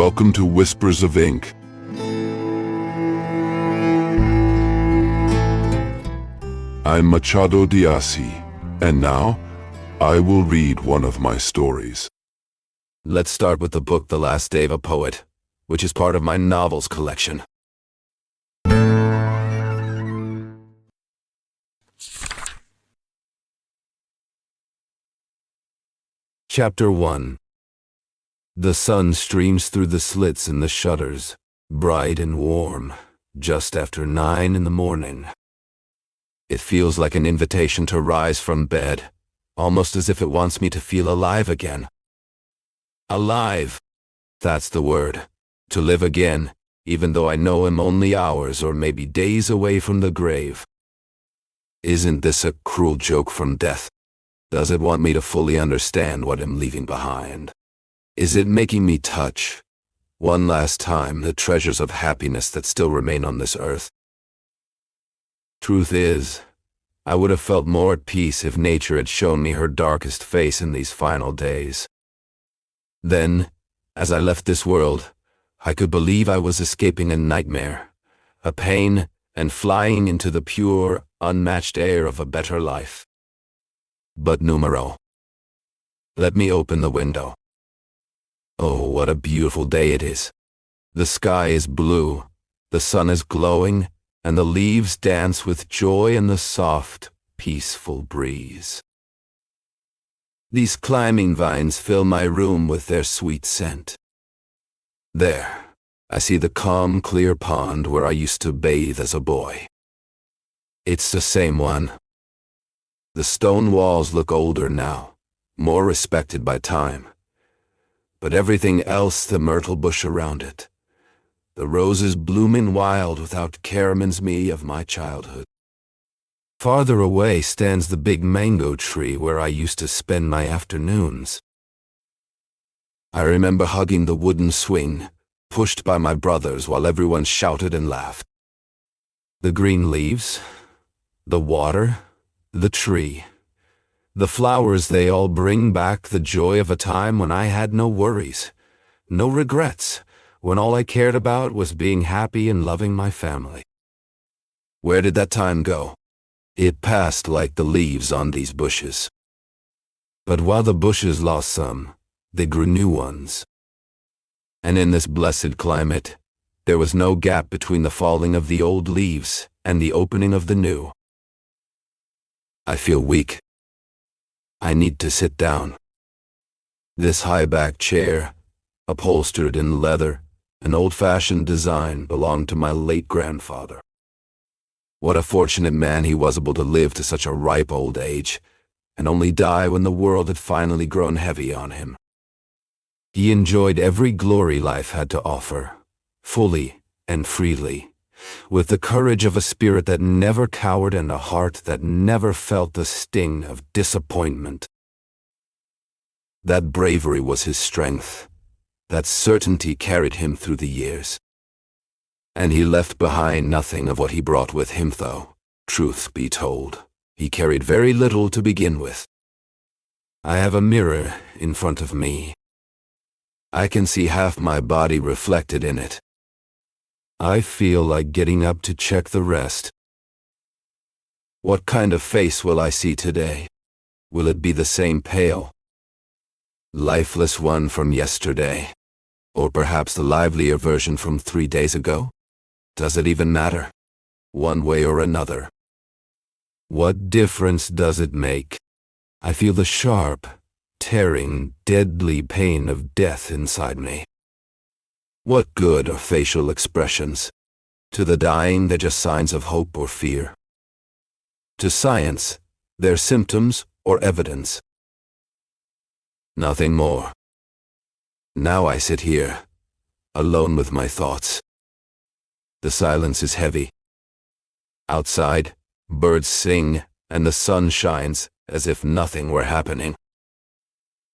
welcome to Whispers of Ink. I'm Machado de Assis, and now I will read one of my stories. Let's start with the book The Last Day of a Poet, which is part of my novels collection. Chapter 1. The sun streams through the slits in the shutters, bright and warm, just after 9 in the morning. It feels like an invitation to rise from bed, almost as if it wants me to feel alive again. Alive! That's the word. To live again, even though I know I'm only hours or maybe days away from the grave. Isn't this a cruel joke from death? Does it want me to fully understand what I'm leaving behind? Is it making me touch, one last time, the treasures of happiness that still remain on this earth? Truth is, I would have felt more at peace if nature had shown me her darkest face in these final days. Then, as I left this world, I could believe I was escaping a nightmare, a pain, and flying into the pure, unmatched air of a better life. But numero. Let me open the window. Oh, what a beautiful day it is. The sky is blue, the sun is glowing, and the leaves dance with joy in the soft, peaceful breeze. These climbing vines fill my room with their sweet scent. There, I see the calm, clear pond where I used to bathe as a boy. It's the same one. The stone walls look older now, more respected by time. But everything else, the myrtle bush around it, the roses blooming wild without care, reminds me of my childhood. Farther away stands the big mango tree where I used to spend my afternoons. I remember hugging the wooden swing, pushed by my brothers while everyone shouted and laughed. The green leaves, the water, the tree, the flowers, they all bring back the joy of a time when I had no worries, no regrets, when all I cared about was being happy and loving my family. Where did that time go? It passed like the leaves on these bushes. But while the bushes lost some, they grew new ones. And in this blessed climate, there was no gap between the falling of the old leaves and the opening of the new. I feel weak. I need to sit down. This high-backed chair, upholstered in leather, an old-fashioned design, belonged to my late grandfather. What a fortunate man he was, able to live to such a ripe old age, and only die when the world had finally grown heavy on him. He enjoyed every glory life had to offer, fully and freely, with the courage of a spirit that never cowered and a heart that never felt the sting of disappointment. That bravery was his strength. That certainty carried him through the years. And he left behind nothing of what he brought with him, though, truth be told, he carried very little to begin with. I have a mirror in front of me. I can see half my body reflected in it. I feel like getting up to check the rest. What kind of face will I see today? Will it be the same pale, lifeless one from yesterday? Or perhaps the livelier version from 3 days ago? Does it even matter? One way or another. What difference does it make? I feel the sharp, tearing, deadly pain of death inside me. What good are facial expressions? To the dying, they're just signs of hope or fear. To science, they're symptoms or evidence. Nothing more. Now I sit here, alone with my thoughts. The silence is heavy. Outside, birds sing, and the sun shines as if nothing were happening.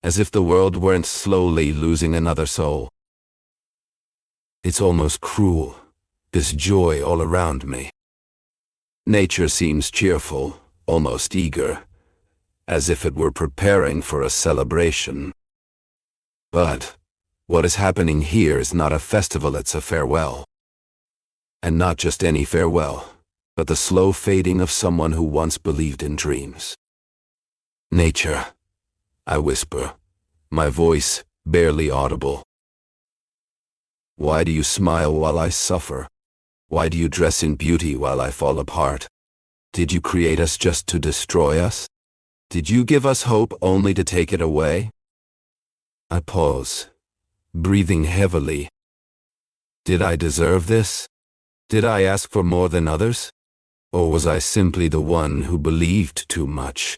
As if the world weren't slowly losing another soul. It's almost cruel, this joy all around me. Nature seems cheerful, almost eager, as if it were preparing for a celebration. But What is happening here is not a festival, it's a farewell. And not just any farewell, but the slow fading of someone who once believed in dreams. Nature, I whisper, my voice barely audible. Why do you smile while I suffer? Why do you dress in beauty while I fall apart? Did you create us just to destroy us? Did you give us hope only to take it away? I pause, breathing heavily. Did I deserve this? Did I ask for more than others? Or was I simply the one who believed too much?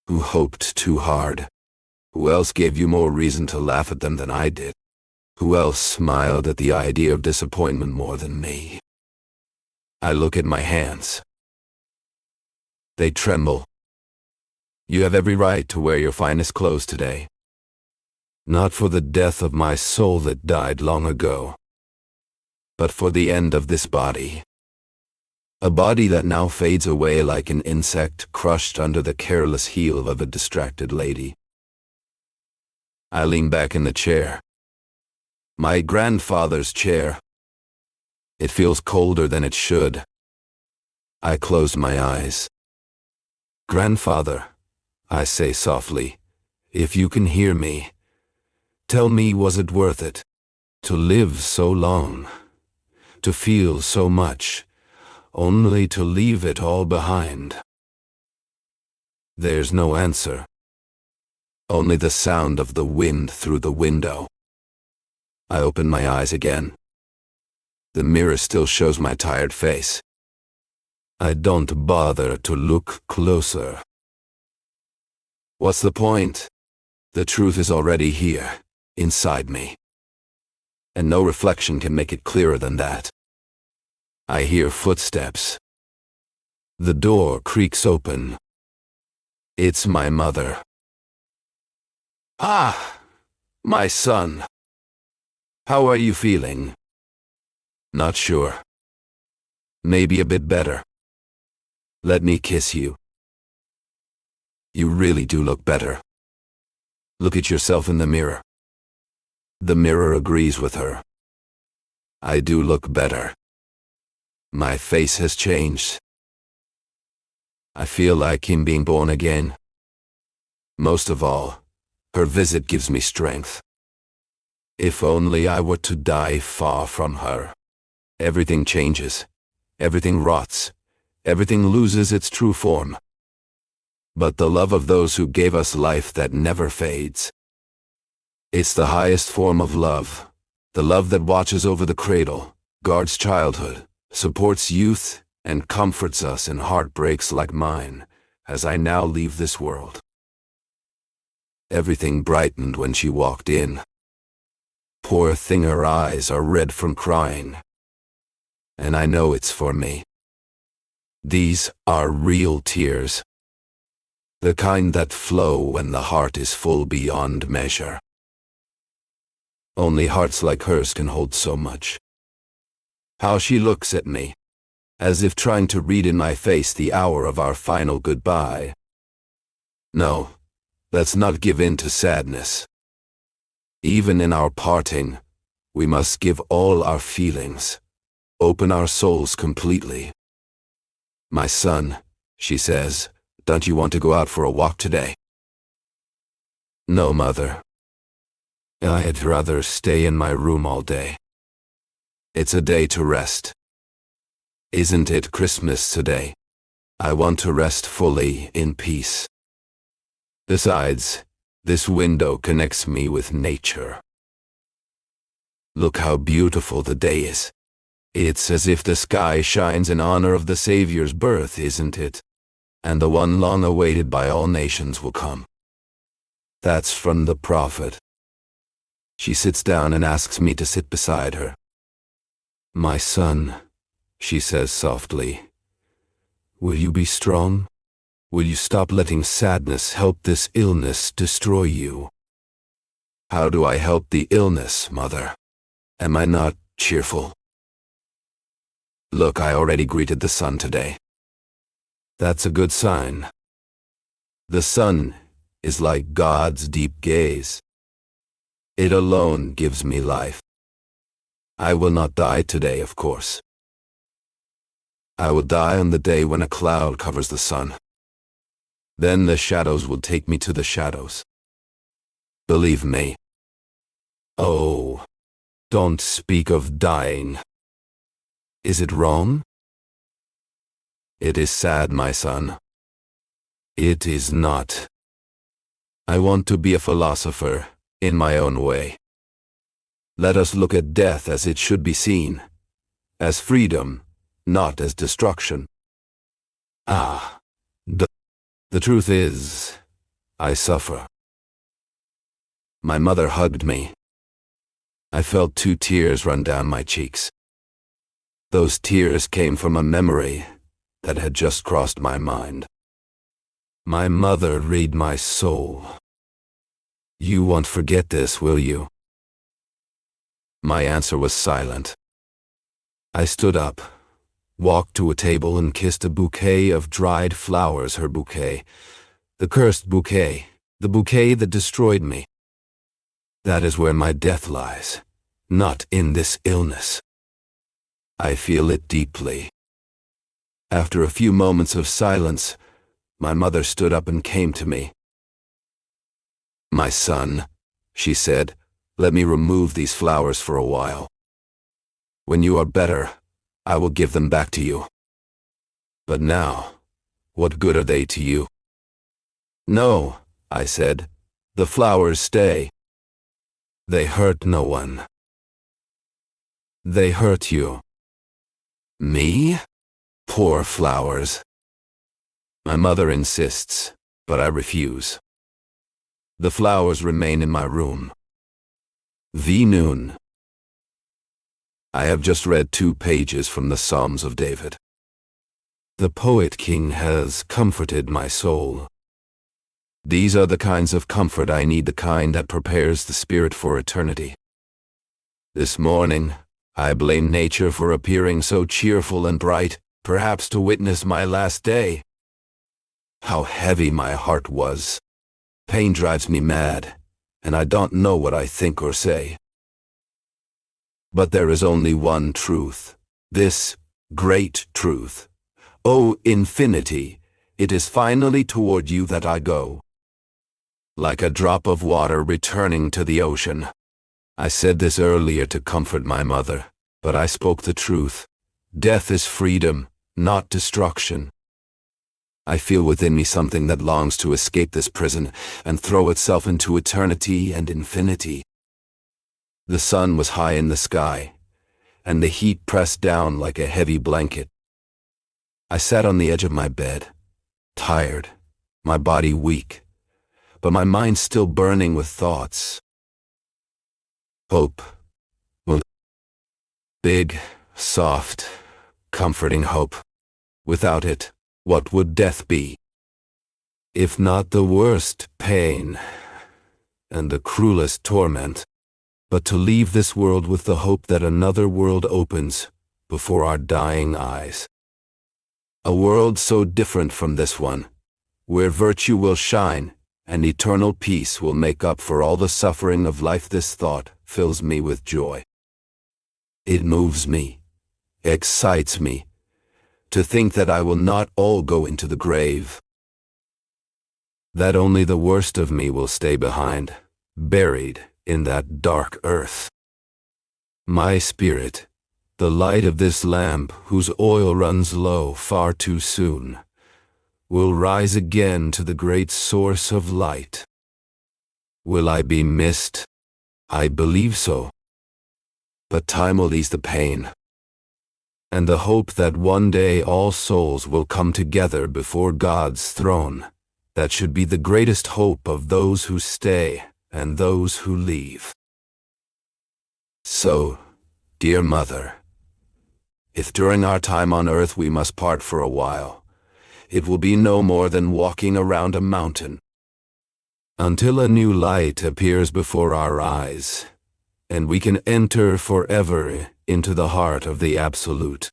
Who hoped too hard? Who else gave you more reason to laugh at them than I did? Who else smiled at the idea of disappointment more than me? I look at my hands. They tremble. You have every right to wear your finest clothes today. Not for the death of my soul that died long ago, but for the end of this body. A body that now fades away like an insect crushed under the careless heel of a distracted lady. I lean back in the chair. My grandfather's chair. It feels colder than it should. I close my eyes. Grandfather, I say softly, if you can hear me, tell me, was it worth it? To live so long, to feel so much, only to leave it all behind. There's no answer. Only the sound of the wind through the window. I open my eyes again. The mirror still shows my tired face. I don't bother to look closer. What's the point? The truth is already here, inside me. And no reflection can make it clearer than that. I hear footsteps. The door creaks open. It's my mother. Ah, my son. How are you feeling? Not sure. Maybe a bit better. Let me kiss you. You really do look better. Look at yourself in the mirror. The mirror agrees with her. I do look better. My face has changed. I feel like I'm being born again. Most of all, her visit gives me strength. If only I were to die far from her. Everything changes. Everything rots. Everything loses its true form. But the love of those who gave us life that never fades. It's the highest form of love. The love that watches over the cradle, guards childhood, supports youth, and comforts us in heartbreaks like mine, as I now leave this world. Everything brightened when she walked in. Poor thing, her eyes are red from crying. And I know it's for me. These are real tears. The kind that flow when the heart is full beyond measure. Only hearts like hers can hold so much. How she looks at me, as if trying to read in my face the hour of our final goodbye. No, let's not give in to sadness. Even in our parting, we must give all our feelings, open our souls completely. My son, she says, don't you want to go out for a walk today? No, Mother. I'd rather stay in my room all day. It's a day to rest. Isn't it Christmas today? I want to rest fully in peace. Besides, this window connects me with nature. Look how beautiful the day is. It's as if the sky shines in honor of the Savior's birth, isn't it? And the one long awaited by all nations will come. That's from the prophet. She sits down and asks me to sit beside her. My son, she says softly, will you be strong? Will you stop letting sadness help this illness destroy you? How do I help the illness, Mother? Am I not cheerful? Look, I already greeted the sun today. That's a good sign. The sun is like God's deep gaze. It alone gives me life. I will not die today, of course. I will die on the day when a cloud covers the sun. Then the shadows will take me to the shadows. Believe me. Oh, don't speak of dying. Is it wrong? It is sad, my son. It is not. I want to be a philosopher, in my own way. Let us look at death as it should be seen, as freedom, not as destruction. Ah, the truth is, I suffer. My mother hugged me. I felt 2 tears run down my cheeks. Those tears came from a memory that had just crossed my mind. My mother read my soul. You won't forget this, will you? My answer was silent. I stood up, walked to a table and kissed a bouquet of dried flowers, her bouquet. The cursed bouquet, the bouquet that destroyed me. That is where my death lies, not in this illness. I feel it deeply. After a few moments of silence, my mother stood up and came to me. My son, she said, let me remove these flowers for a while. When you are better, I will give them back to you. But now, what good are they to you? No, I said, the flowers stay. They hurt no one. They hurt you. Me? Poor flowers. My mother insists, but I refuse. The flowers remain in my room. The noon. I have just read 2 pages from the Psalms of David. The poet king has comforted my soul. These are the kinds of comfort I need, the kind that prepares the spirit for eternity. This morning, I blame nature for appearing so cheerful and bright, perhaps to witness my last day. How heavy my heart was. Pain drives me mad, and I don't know what I think or say. But there is only one truth, this great truth. O infinity, it is finally toward you that I go. Like a drop of water returning to the ocean. I said this earlier to comfort my mother, but I spoke the truth. Death is freedom, not destruction. I feel within me something that longs to escape this prison and throw itself into eternity and infinity. The sun was high in the sky, and the heat pressed down like a heavy blanket. I sat on the edge of my bed, tired, my body weak, but my mind still burning with thoughts. Hope. Well, big, soft, comforting hope. Without it, what would death be? If not the worst pain and the cruelest torment, but to leave this world with the hope that another world opens before our dying eyes. A world so different from this one, where virtue will shine and eternal peace will make up for all the suffering of life. This thought fills me with joy. It moves me, excites me, to think that I will not all go into the grave. That only the worst of me will stay behind, buried in that dark earth. My spirit, the light of this lamp whose oil runs low far too soon, will rise again to the great source of light. Will I be missed? I believe so. But time will ease the pain, and the hope that one day all souls will come together before God's throne, that should be the greatest hope of those who stay and those who leave. So, dear mother, if during our time on earth we must part for a while, it will be no more than walking around a mountain, until a new light appears before our eyes, and we can enter forever into the heart of the Absolute.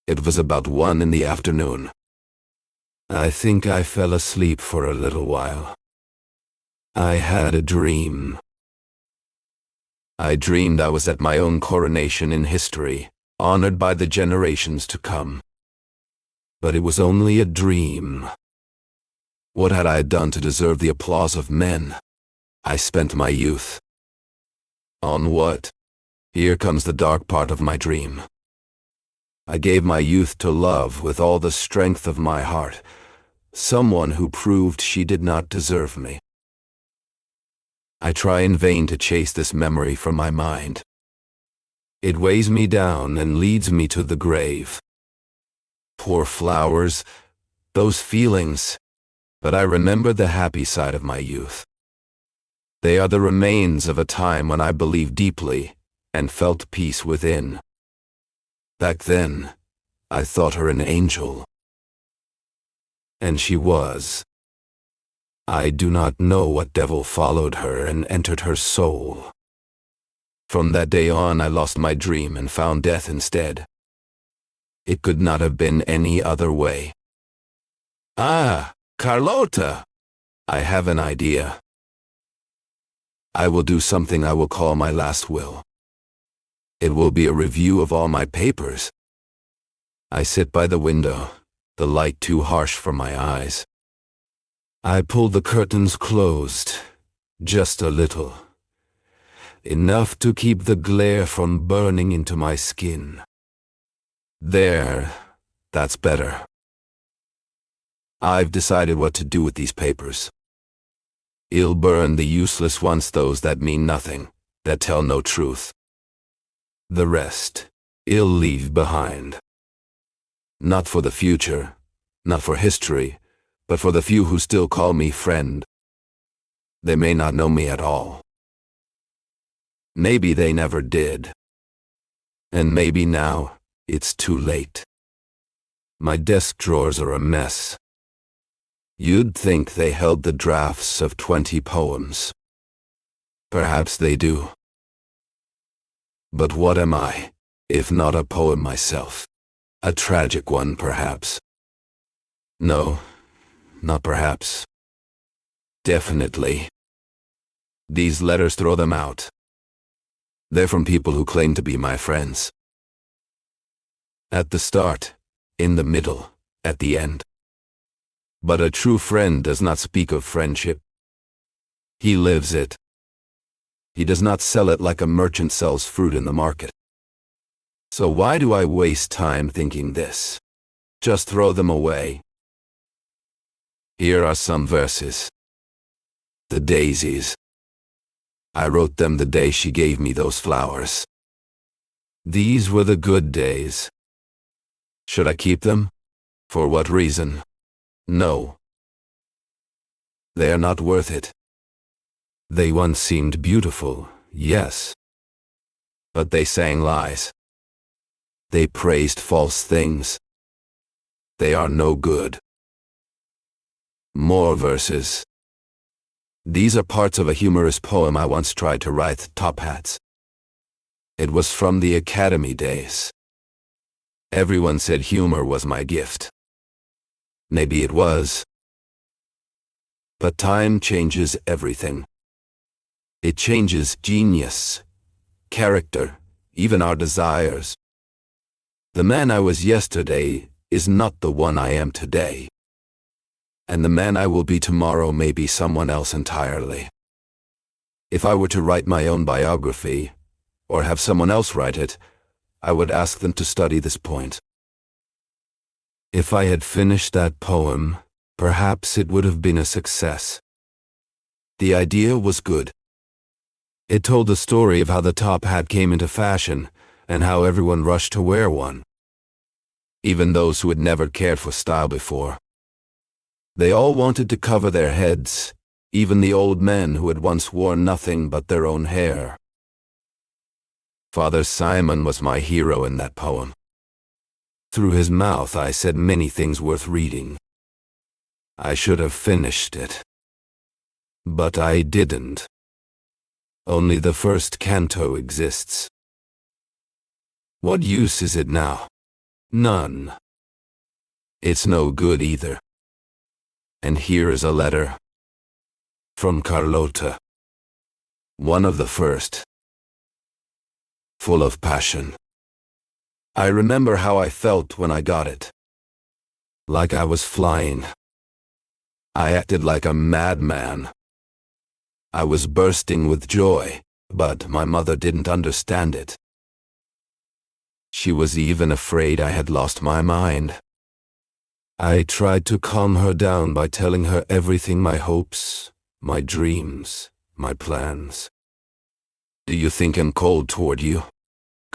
It was about 1 in the afternoon. I think I fell asleep for a little while. I had a dream. I dreamed I was at my own coronation in history, honored by the generations to come. But it was only a dream. What had I done to deserve the applause of men? I spent my youth. On what? Here comes the dark part of my dream. I gave my youth to love with all the strength of my heart, someone who proved she did not deserve me. I try in vain to chase this memory from my mind. It weighs me down and leads me to the grave. Poor flowers, those feelings, but I remember the happy side of my youth. They are the remains of a time when I believed deeply and felt peace within. Back then, I thought her an angel. And she was. I do not know what devil followed her and entered her soul. From that day on, I lost my dream and found death instead. It could not have been any other way. Ah, Carlota! I have an idea. I will do something I will call my last will. It will be a review of all my papers. I sit by the window, the light too harsh for my eyes. I pull the curtains closed, just a little. Enough to keep the glare from burning into my skin. There, that's better. I've decided what to do with these papers. I'll burn the useless ones, those that mean nothing, that tell no truth. The rest, I'll leave behind. Not for the future, not for history, but for the few who still call me friend. They may not know me at all. Maybe they never did. And maybe now, it's too late. My desk drawers are a mess. You'd think they held the drafts of 20 poems. Perhaps they do. But what am I, if not a poem myself? A tragic one, perhaps. No, not perhaps. Definitely. These letters, throw them out. They're from people who claim to be my friends. At the start, in the middle, at the end. But a true friend does not speak of friendship. He lives it. He does not sell it like a merchant sells fruit in the market. So why do I waste time thinking this? Just throw them away. Here are some verses. The daisies. I wrote them the day she gave me those flowers. These were the good days. Should I keep them? For what reason? No. They are not worth it. They once seemed beautiful, yes. But they sang lies. They praised false things. They are no good. More verses. These are parts of a humorous poem I once tried to write, Top Hats. It was from the academy days. Everyone said humor was my gift. Maybe it was. But time changes everything. It changes genius, character, even our desires. The man I was yesterday is not the one I am today. And the man I will be tomorrow may be someone else entirely. If I were to write my own biography, or have someone else write it, I would ask them to study this point. If I had finished that poem, perhaps it would have been a success. The idea was good. It told the story of how the top hat came into fashion, and how everyone rushed to wear one. Even those who had never cared for style before. They all wanted to cover their heads, even the old men who had once worn nothing but their own hair. Father Simon was my hero in that poem. Through his mouth I said many things worth reading. I should have finished it. But I didn't. Only the first canto exists. What use is it now? None. It's no good either. And here is a letter. From Carlota. One of the first. full of passion. I remember how I felt when I got it. Like I was flying. I acted like a madman. I was bursting with joy, but my mother didn't understand it. She was even afraid I had lost my mind. I tried to calm her down by telling her everything, my hopes, my dreams, my plans. "Do you think I'm cold toward you?"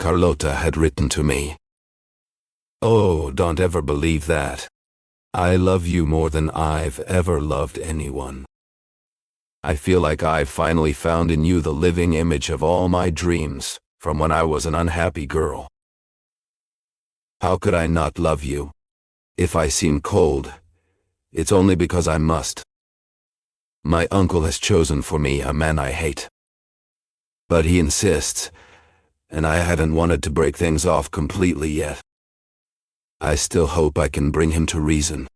Carlota had written to me. "Oh, don't ever believe that. I love you more than I've ever loved anyone. I feel like I've finally found in you the living image of all my dreams from when I was an unhappy girl. How could I not love you? If I seem cold, it's only because I must. My uncle has chosen for me a man I hate. But he insists, and I haven't wanted to break things off completely yet. I still hope I can bring him to reason.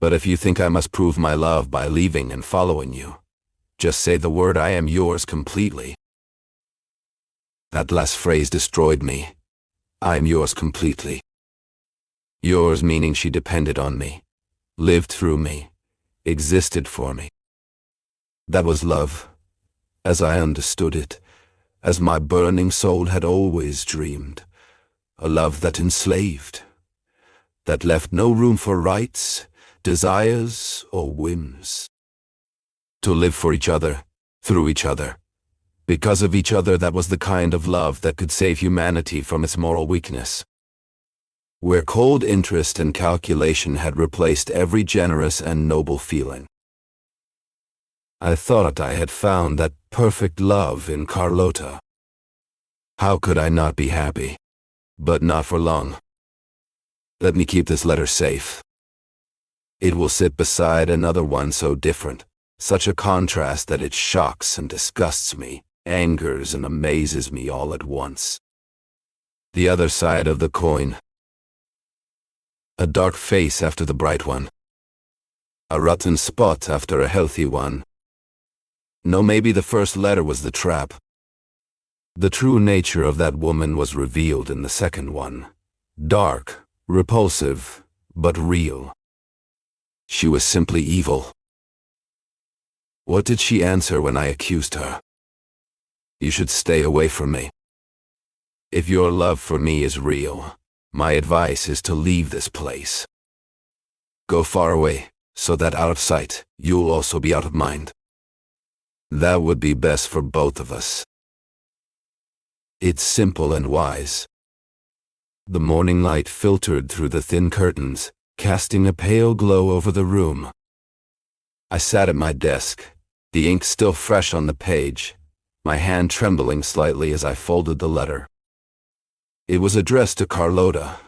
But if you think I must prove my love by leaving and following you, just say the word, I am yours completely." That last phrase destroyed me. I'm yours completely. Yours meaning she depended on me, lived through me, existed for me. That was love, as I understood it, as my burning soul had always dreamed. A love that enslaved, that left no room for rights, desires, or whims. To live for each other, through each other, because of each other, that was the kind of love that could save humanity from its moral weakness. Where cold interest and calculation had replaced every generous and noble feeling. I thought I had found that perfect love in Carlota. How could I not be happy? But not for long. Let me keep this letter safe. It will sit beside another one so different, such a contrast that it shocks and disgusts me, angers and amazes me all at once. The other side of the coin. A dark face after the bright one. A rotten spot after a healthy one. No, maybe the first letter was the trap. The true nature of that woman was revealed in the second one. Dark, repulsive, but real. She was simply evil. What did she answer when I accused her? "You should stay away from me. If your love for me is real, my advice is to leave this place. Go far away, so that out of sight, you'll also be out of mind. That would be best for both of us." It's simple and wise. The morning light filtered through the thin curtains, casting a pale glow over the room. I sat at my desk, the ink still fresh on the page, my hand trembling slightly as I folded the letter. It was addressed to Carlota,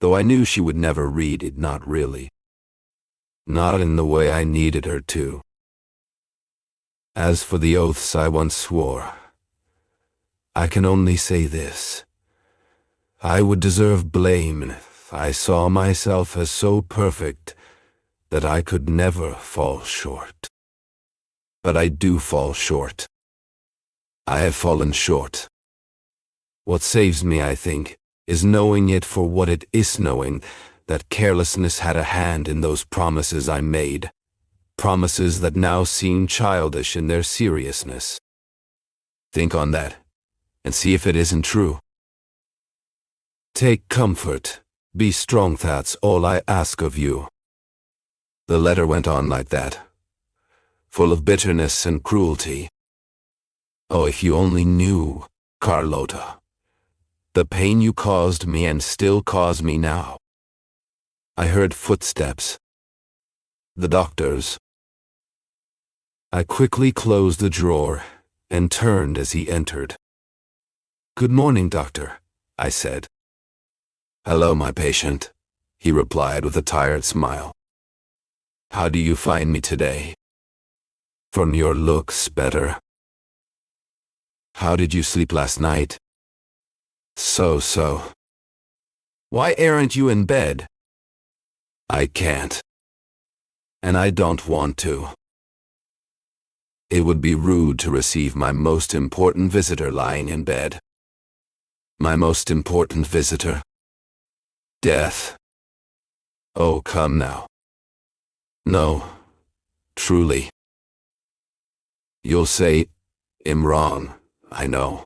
though I knew she would never read it, not really. Not in the way I needed her to. As for the oaths I once swore, I can only say this. I would deserve blame if I saw myself as so perfect that I could never fall short. But I do fall short. I have fallen short. What saves me, I think, is knowing it for what it is, knowing that carelessness had a hand in those promises I made, promises that now seem childish in their seriousness. Think on that, and see if it isn't true. Take comfort, be strong, that's all I ask of you. The letter went on like that, full of bitterness and cruelty. Oh, if you only knew, Carlota, the pain you caused me and still cause me now. I heard footsteps. The doctor's. I quickly closed the drawer and turned as he entered. "Good morning, doctor," I said. "Hello, my patient," he replied with a tired smile. "How do you find me today?" "From your looks, better." "How did you sleep last night?" So. "Why aren't you in bed?" "I can't. And I don't want to. It would be rude to receive my most important visitor lying in bed." My most important visitor. Death. Oh, come now. No, truly. You'll say, I'm wrong, I know.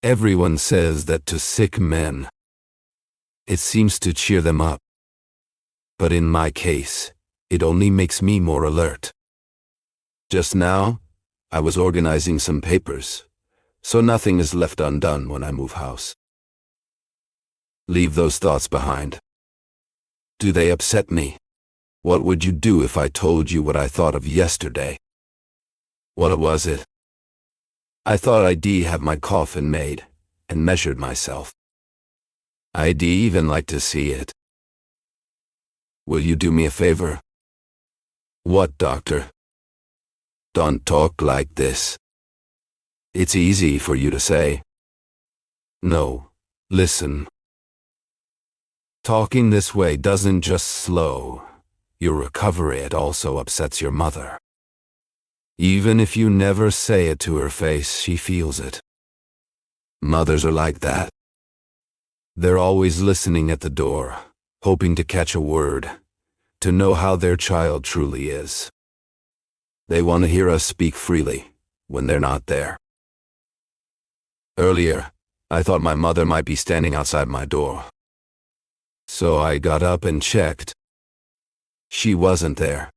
Everyone says that to sick men. It seems to cheer them up. But in my case, it only makes me more alert. Just now, I was organizing some papers, so nothing is left undone when I move house. Leave those thoughts behind. Do they upset me? What would you do if I told you what I thought of yesterday? What was it? I thought I'd have my coffin made, and measured myself. I'd even like to see it. Will you do me a favor? What, doctor? Don't talk like this. It's easy for you to say. No, listen. Talking this way doesn't just slow your recovery, it also upsets your mother. Even if you never say it to her face, she feels it. Mothers are like that. They're always listening at the door, hoping to catch a word, to know how their child truly is. They want to hear us speak freely when they're not there. Earlier, I thought my mother might be standing outside my door. So I got up and checked. She wasn't there.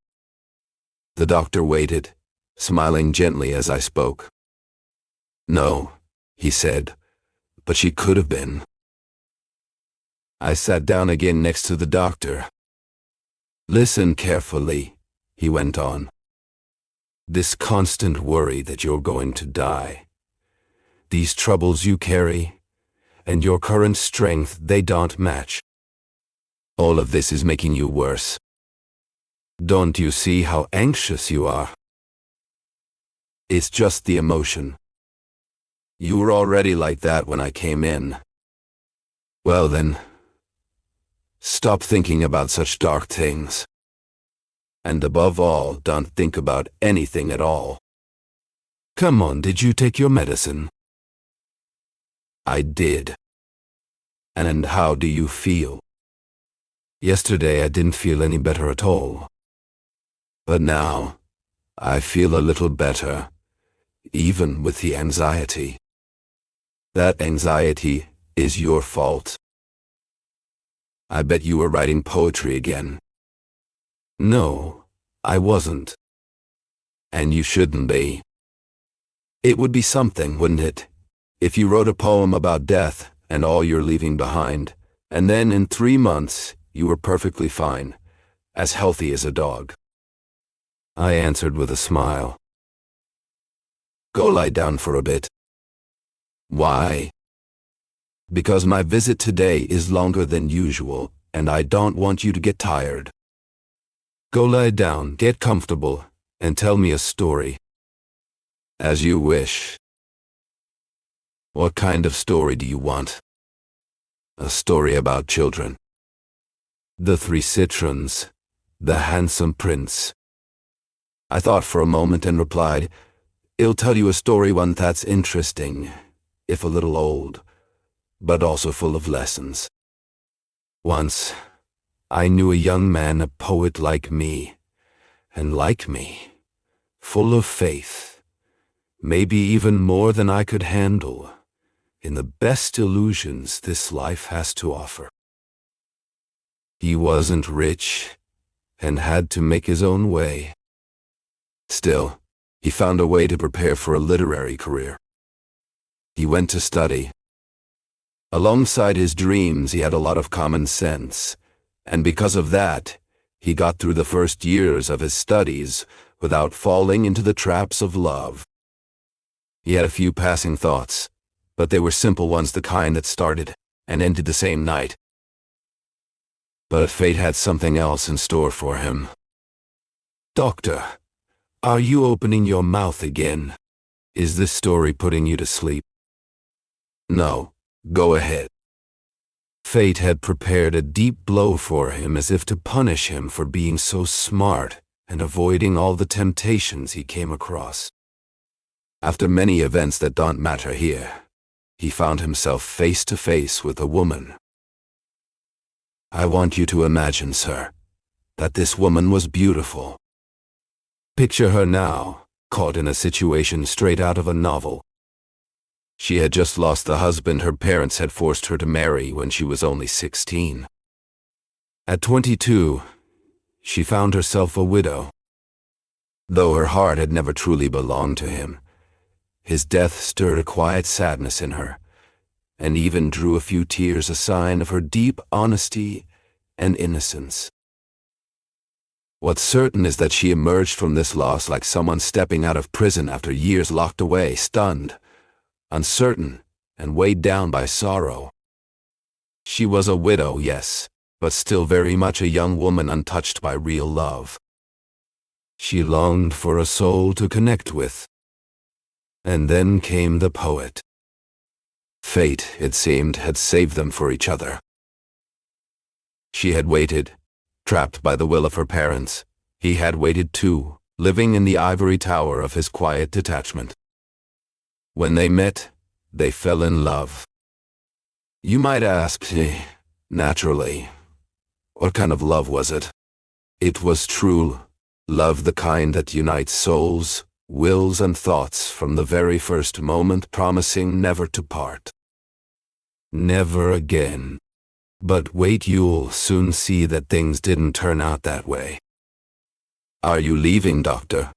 The doctor waited, smiling gently as I spoke. No, he said, but she could have been. I sat down again next to the doctor. Listen carefully, he went on. This constant worry that you're going to die, these troubles you carry, and your current strength, they don't match. All of this is making you worse. Don't you see how anxious you are? It's just the emotion. You were already like that when I came in. Well then, stop thinking about such dark things. And above all, don't think about anything at all. Come on, did you take your medicine? I did. And how do you feel? Yesterday I didn't feel any better at all. But now, I feel a little better, even with the anxiety. That anxiety is your fault. I bet you were writing poetry again. No, I wasn't. And you shouldn't be. It would be something, wouldn't it, if you wrote a poem about death and all you're leaving behind, and then in 3 months you were perfectly fine, as healthy as a dog. I answered with a smile. Go lie down for a bit. Why? Because my visit today is longer than usual, and I don't want you to get tired. Go lie down, get comfortable, and tell me a story. As you wish. What kind of story do you want? A story about children. The 3 citrons, the handsome prince. I thought for a moment and replied, I'll tell you a story, one that's interesting, if a little old, but also full of lessons. Once, I knew a young man, a poet like me, and like me, full of faith, maybe even more than I could handle, in the best illusions this life has to offer. He wasn't rich, and had to make his own way. Still, he found a way to prepare for a literary career. He went to study. Alongside his dreams, he had a lot of common sense, and because of that, he got through the first years of his studies without falling into the traps of love. He had a few passing thoughts, but they were simple ones, the kind that started and ended the same night. But fate had something else in store for him. Doctor, are you opening your mouth again? Is this story putting you to sleep? No, go ahead. Fate had prepared a deep blow for him, as if to punish him for being so smart and avoiding all the temptations he came across. After many events that don't matter here, he found himself face to face with a woman. I want you to imagine, sir, that this woman was beautiful. Picture her now, caught in a situation straight out of a novel. She had just lost the husband her parents had forced her to marry when she was only 16. At 22, she found herself a widow. Though her heart had never truly belonged to him, his death stirred a quiet sadness in her, and even drew a few tears, a sign of her deep honesty and innocence. What's certain is that she emerged from this loss like someone stepping out of prison after years locked away, stunned, uncertain, and weighed down by sorrow. She was a widow, yes, but still very much a young woman untouched by real love. She longed for a soul to connect with. And then came the poet. Fate, it seemed, had saved them for each other. She had waited, trapped by the will of her parents. He had waited too, living in the ivory tower of his quiet detachment. When they met, they fell in love. You might ask, naturally, what kind of love was it? It was true love, the kind that unites souls, wills, and thoughts from the very first moment, promising never to part. Never again. But wait, you'll soon see that things didn't turn out that way. Are you leaving, Doctor?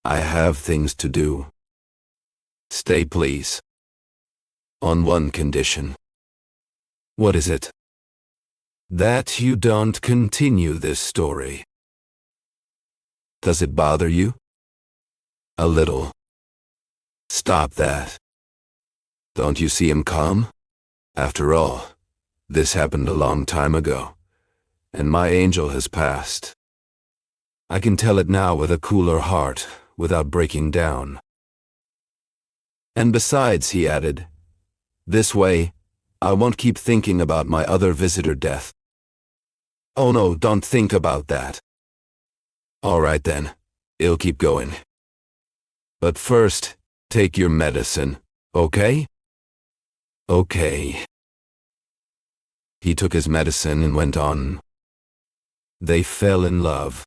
I have things to do. Stay, please. On one condition. What is it? That you don't continue this story. Does it bother you? A little. Stop that. Don't you see him come? After all, this happened a long time ago, and my angel has passed. I can tell it now with a cooler heart, without breaking down. And besides, he added, this way, I won't keep thinking about my other visitor death. Oh no, don't think about that. All right then, it'll keep going. But first, take your medicine, okay? Okay. He took his medicine and went on. They fell in love.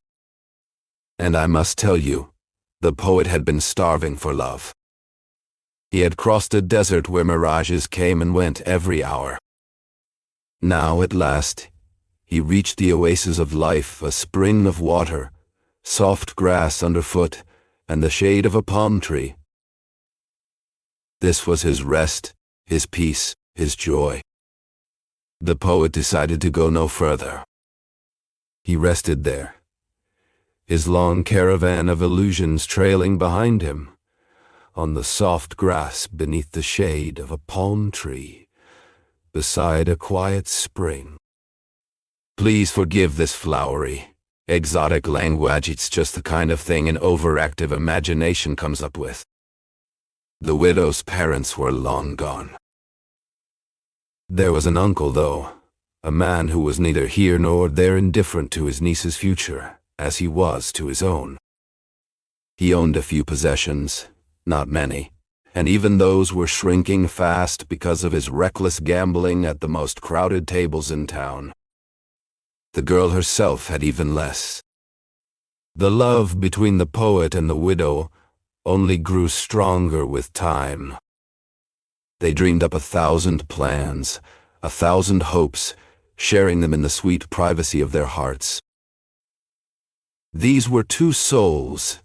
And I must tell you, the poet had been starving for love. He had crossed a desert where mirages came and went every hour. Now, at last, he reached the oasis of life, a spring of water, soft grass underfoot, and the shade of a palm tree. This was his rest, his peace, his joy. The poet decided to go no further. He rested there, his long caravan of illusions trailing behind him, on the soft grass beneath the shade of a palm tree, beside a quiet spring. Please forgive this flowery, exotic language. It's just the kind of thing an overactive imagination comes up with. The widow's parents were long gone. There was an uncle, though, a man who was neither here nor there, indifferent to his niece's future, as he was to his own. He owned a few possessions, not many, and even those were shrinking fast because of his reckless gambling at the most crowded tables in town. The girl herself had even less. The love between the poet and the widow only grew stronger with time. They dreamed up 1,000 plans, 1,000 hopes, sharing them in the sweet privacy of their hearts. These were two souls,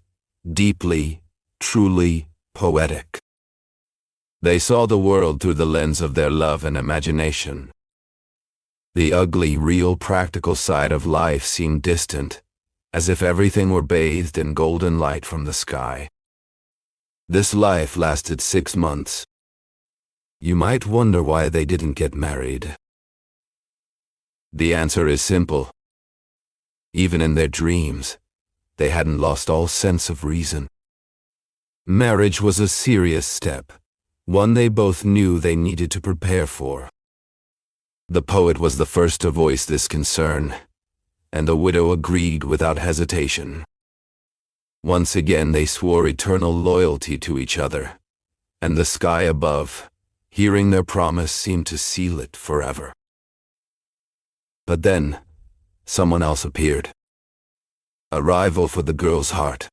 deeply, truly poetic. They saw the world through the lens of their love and imagination. The ugly, real, practical side of life seemed distant, as if everything were bathed in golden light from the sky. This life lasted 6 months. You might wonder why they didn't get married. The answer is simple. Even in their dreams, they hadn't lost all sense of reason. Marriage was a serious step, one they both knew they needed to prepare for. The poet was the first to voice this concern, and the widow agreed without hesitation. Once again they swore eternal loyalty to each other, and the sky above, hearing their promise, seemed to seal it forever. But then, someone else appeared. A rival for the girl's heart.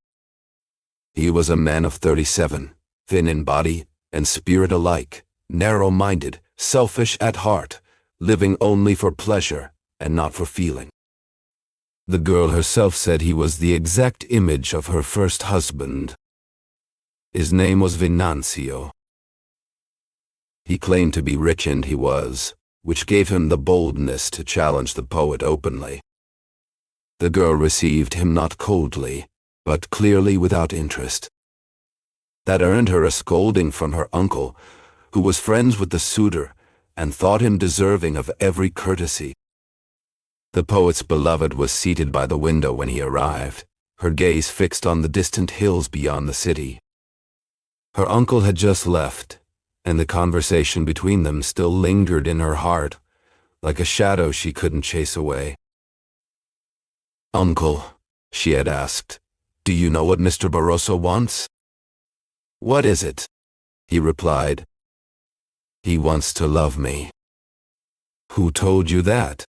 He was a man of 37, thin in body and spirit alike, narrow-minded, selfish at heart, living only for pleasure and not for feeling. The girl herself said he was the exact image of her first husband. His name was Venancio. He claimed to be rich, and he was, which gave him the boldness to challenge the poet openly. The girl received him not coldly, but clearly without interest. That earned her a scolding from her uncle, who was friends with the suitor and thought him deserving of every courtesy. The poet's beloved was seated by the window when he arrived, her gaze fixed on the distant hills beyond the city. Her uncle had just left, and the conversation between them still lingered in her heart, like a shadow she couldn't chase away. "Uncle," she had asked, "do you know what Mr. Barroso wants?" "What is it?" he replied. "He wants to love me." "Who told you that?"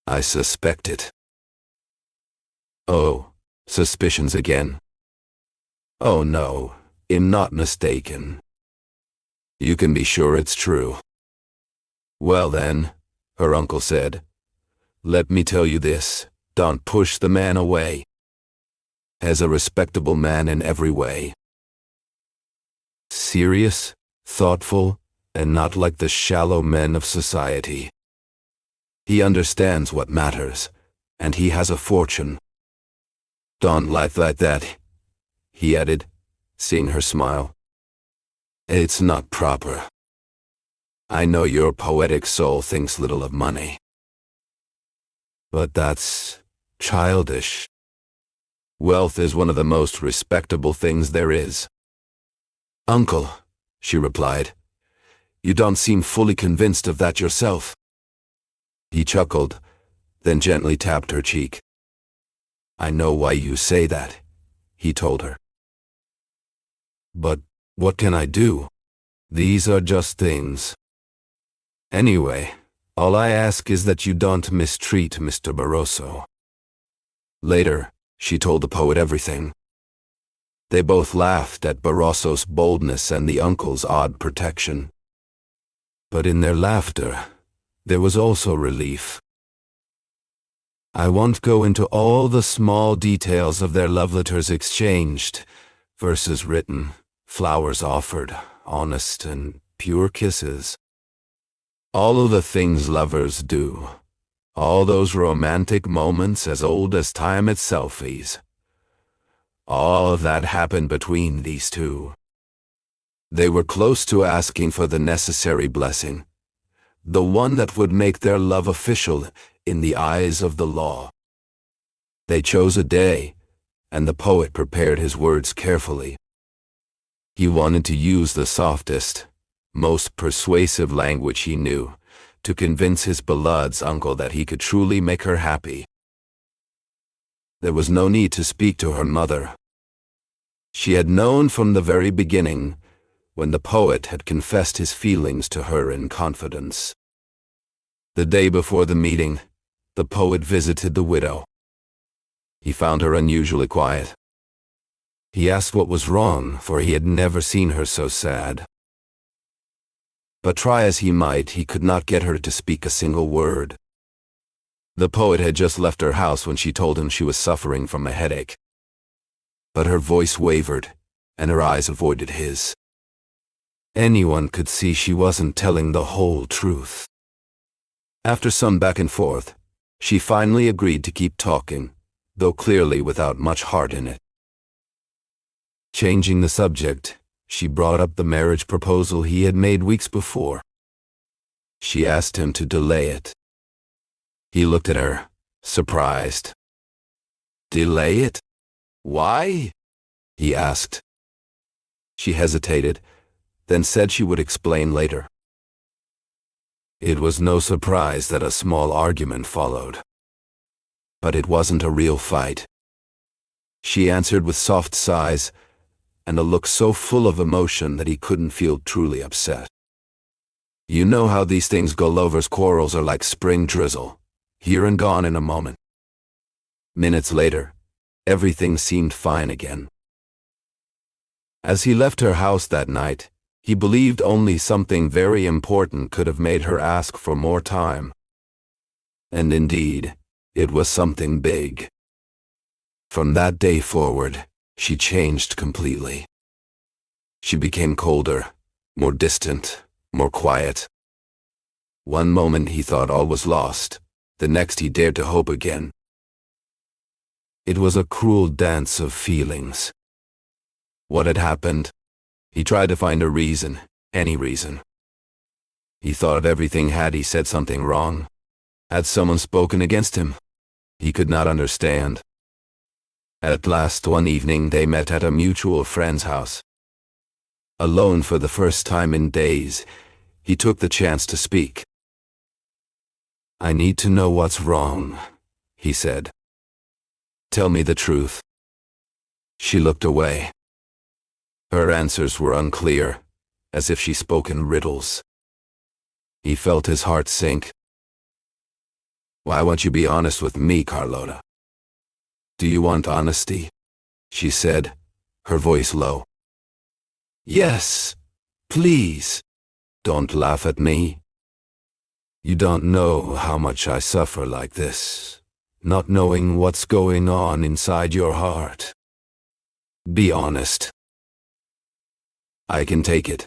"I suspect it." "Oh, suspicions again." "Oh no, I'm not mistaken. You can be sure it's true." "Well then," her uncle said, "let me tell you this, don't push the man away. As a respectable man in every way. Serious, thoughtful, and not like the shallow men of society. He understands what matters, and he has a fortune. Don't laugh like that," he added, seeing her smile. "It's not proper. I know your poetic soul thinks little of money. But that's childish. Wealth is one of the most respectable things there is." "Uncle," she replied, "you don't seem fully convinced of that yourself." He chuckled, then gently tapped her cheek. "I know why you say that," he told her. "But what can I do? These are just things. Anyway, all I ask is that you don't mistreat Mr. Barroso." Later, she told the poet everything. They both laughed at Barroso's boldness and the uncle's odd protection. But in their laughter, there was also relief. I won't go into all the small details of their love letters exchanged, verses written, flowers offered, honest and pure kisses. All of the things lovers do, all those romantic moments as old as time itself is. All of that happened between these two. They were close to asking for the necessary blessing, the one that would make their love official in the eyes of the law. They chose a day, and the poet prepared his words carefully. He wanted to use the softest, most persuasive language he knew to convince his beloved's uncle that he could truly make her happy. There was no need to speak to her mother. She had known from the very beginning, when the poet had confessed his feelings to her in confidence. The day before the meeting, the poet visited the widow. He found her unusually quiet. He asked what was wrong, for he had never seen her so sad. But try as he might, he could not get her to speak a single word. The poet had just left her house when she told him she was suffering from a headache. But her voice wavered, and her eyes avoided his. Anyone could see she wasn't telling the whole truth. After some back and forth, she finally agreed to keep talking, though clearly without much heart in it. Changing the subject, she brought up the marriage proposal he had made weeks before. She asked him to delay it. He looked at her, surprised. "Delay it? Why?" he asked. She hesitated, then said she would explain later. It was no surprise that a small argument followed. But it wasn't a real fight. She answered with soft sighs, and a look so full of emotion that he couldn't feel truly upset. You know how these things go. Lovers' quarrels are like spring drizzle, here and gone in a moment. Minutes later, everything seemed fine again. As he left her house that night, he believed only something very important could have made her ask for more time. And indeed, it was something big. From that day forward, she changed completely. She became colder, more distant, more quiet. One moment he thought all was lost, the next he dared to hope again. It was a cruel dance of feelings. What had happened? He tried to find a reason, any reason. He thought of everything. Had he said something wrong? Had someone spoken against him? He could not understand. At last one evening they met at a mutual friend's house. Alone for the first time in days, he took the chance to speak. "I need to know what's wrong," he said. "Tell me the truth." She looked away. Her answers were unclear, as if she spoke in riddles. He felt his heart sink. "Why won't you be honest with me, Carlota?" "Do you want honesty?" she said, her voice low. "Yes, please. Don't laugh at me. You don't know how much I suffer like this, not knowing what's going on inside your heart. Be honest." "I can take it.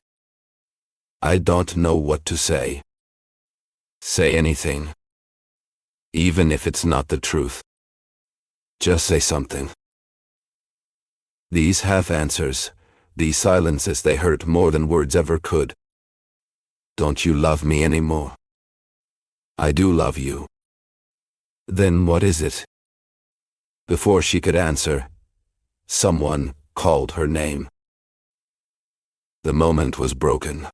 I don't know what to say." "Say anything. Even if it's not the truth. Just say something." These half-answers, these silences, they hurt more than words ever could. "Don't you love me anymore?" "I do love you." "Then what is it?" Before she could answer, someone called her name. The moment was broken.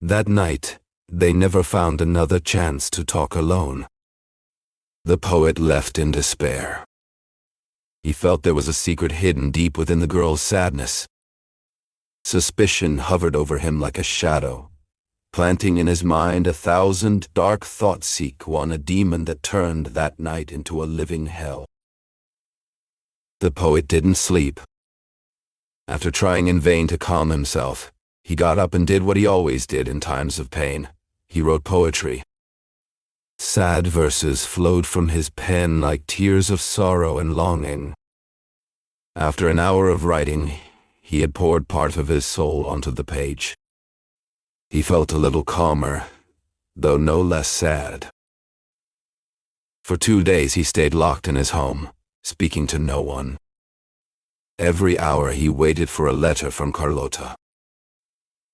That night, they never found another chance to talk alone. The poet left in despair. He felt there was a secret hidden deep within the girl's sadness. Suspicion hovered over him like a shadow, planting in his mind 1,000 dark thoughts. Seek one, a demon that turned that night into a living hell. The poet didn't sleep. After trying in vain to calm himself, he got up and did what he always did in times of pain. He wrote poetry. Sad verses flowed from his pen like tears of sorrow and longing. After an hour of writing, he had poured part of his soul onto the page. He felt a little calmer, though no less sad. For 2 days he stayed locked in his home, speaking to no one. Every hour he waited for a letter from Carlota.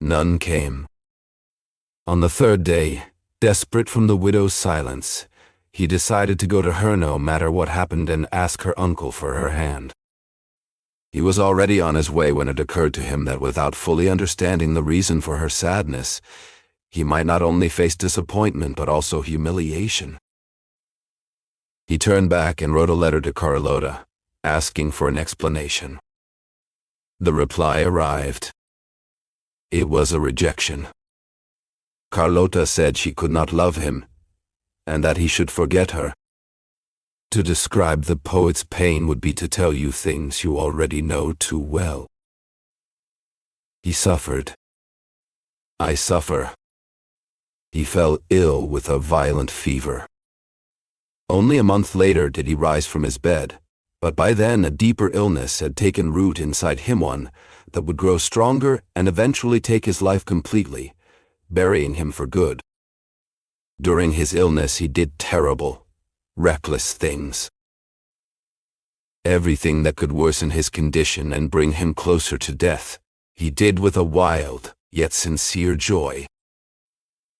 None came. On the 3rd day, desperate from the widow's silence, he decided to go to her no matter what happened and ask her uncle for her hand. He was already on his way when it occurred to him that without fully understanding the reason for her sadness, he might not only face disappointment but also humiliation. He turned back and wrote a letter to Carlota, asking for an explanation. The reply arrived. It was a rejection. Carlota said she could not love him, and that he should forget her. To describe the poet's pain would be to tell you things you already know too well. He suffered. I suffer. He fell ill with a violent fever. Only a month later did he rise from his bed, but by then a deeper illness had taken root inside him, one that would grow stronger and eventually take his life completely, burying him for good. During his illness he did terrible, reckless things. Everything that could worsen his condition and bring him closer to death, he did with a wild, yet sincere joy.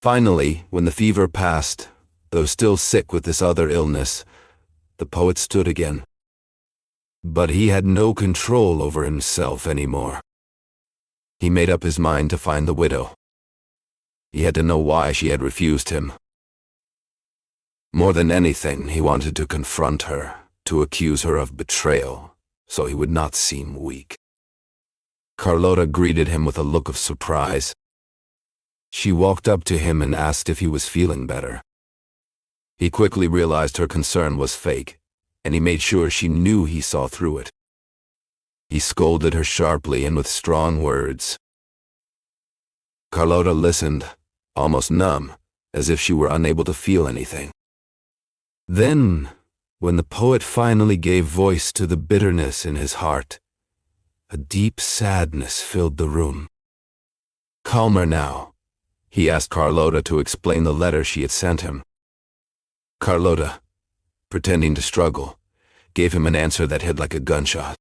Finally, when the fever passed, though still sick with this other illness, the poet stood again. But he had no control over himself anymore. He made up his mind to find the widow. He had to know why she had refused him. More than anything, he wanted to confront her, to accuse her of betrayal, so he would not seem weak. Carlota greeted him with a look of surprise. She walked up to him and asked if he was feeling better. He quickly realized her concern was fake, and he made sure she knew he saw through it. He scolded her sharply and with strong words. Carlota listened, almost numb, as if she were unable to feel anything. Then, when the poet finally gave voice to the bitterness in his heart, a deep sadness filled the room. "Calmer now," he asked Carlota to explain the letter she had sent him. Carlota, pretending to struggle, gave him an answer that hit like a gunshot.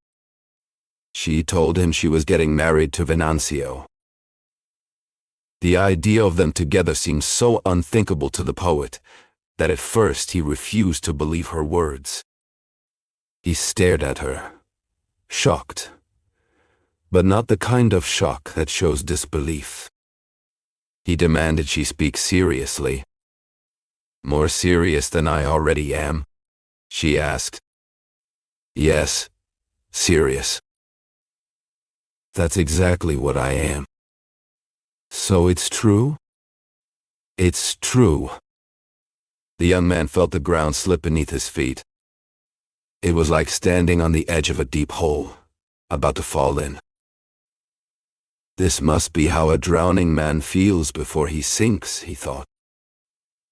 She told him she was getting married to Venancio. The idea of them together seemed so unthinkable to the poet that at first he refused to believe her words. He stared at her, shocked, but not the kind of shock that shows disbelief. He demanded she speak seriously. "More serious than I already am?" she asked. "Yes, serious." "That's exactly what I am." "So it's true?" "It's true." The young man felt the ground slip beneath his feet. It was like standing on the edge of a deep hole, about to fall in. This must be how a drowning man feels before he sinks, he thought.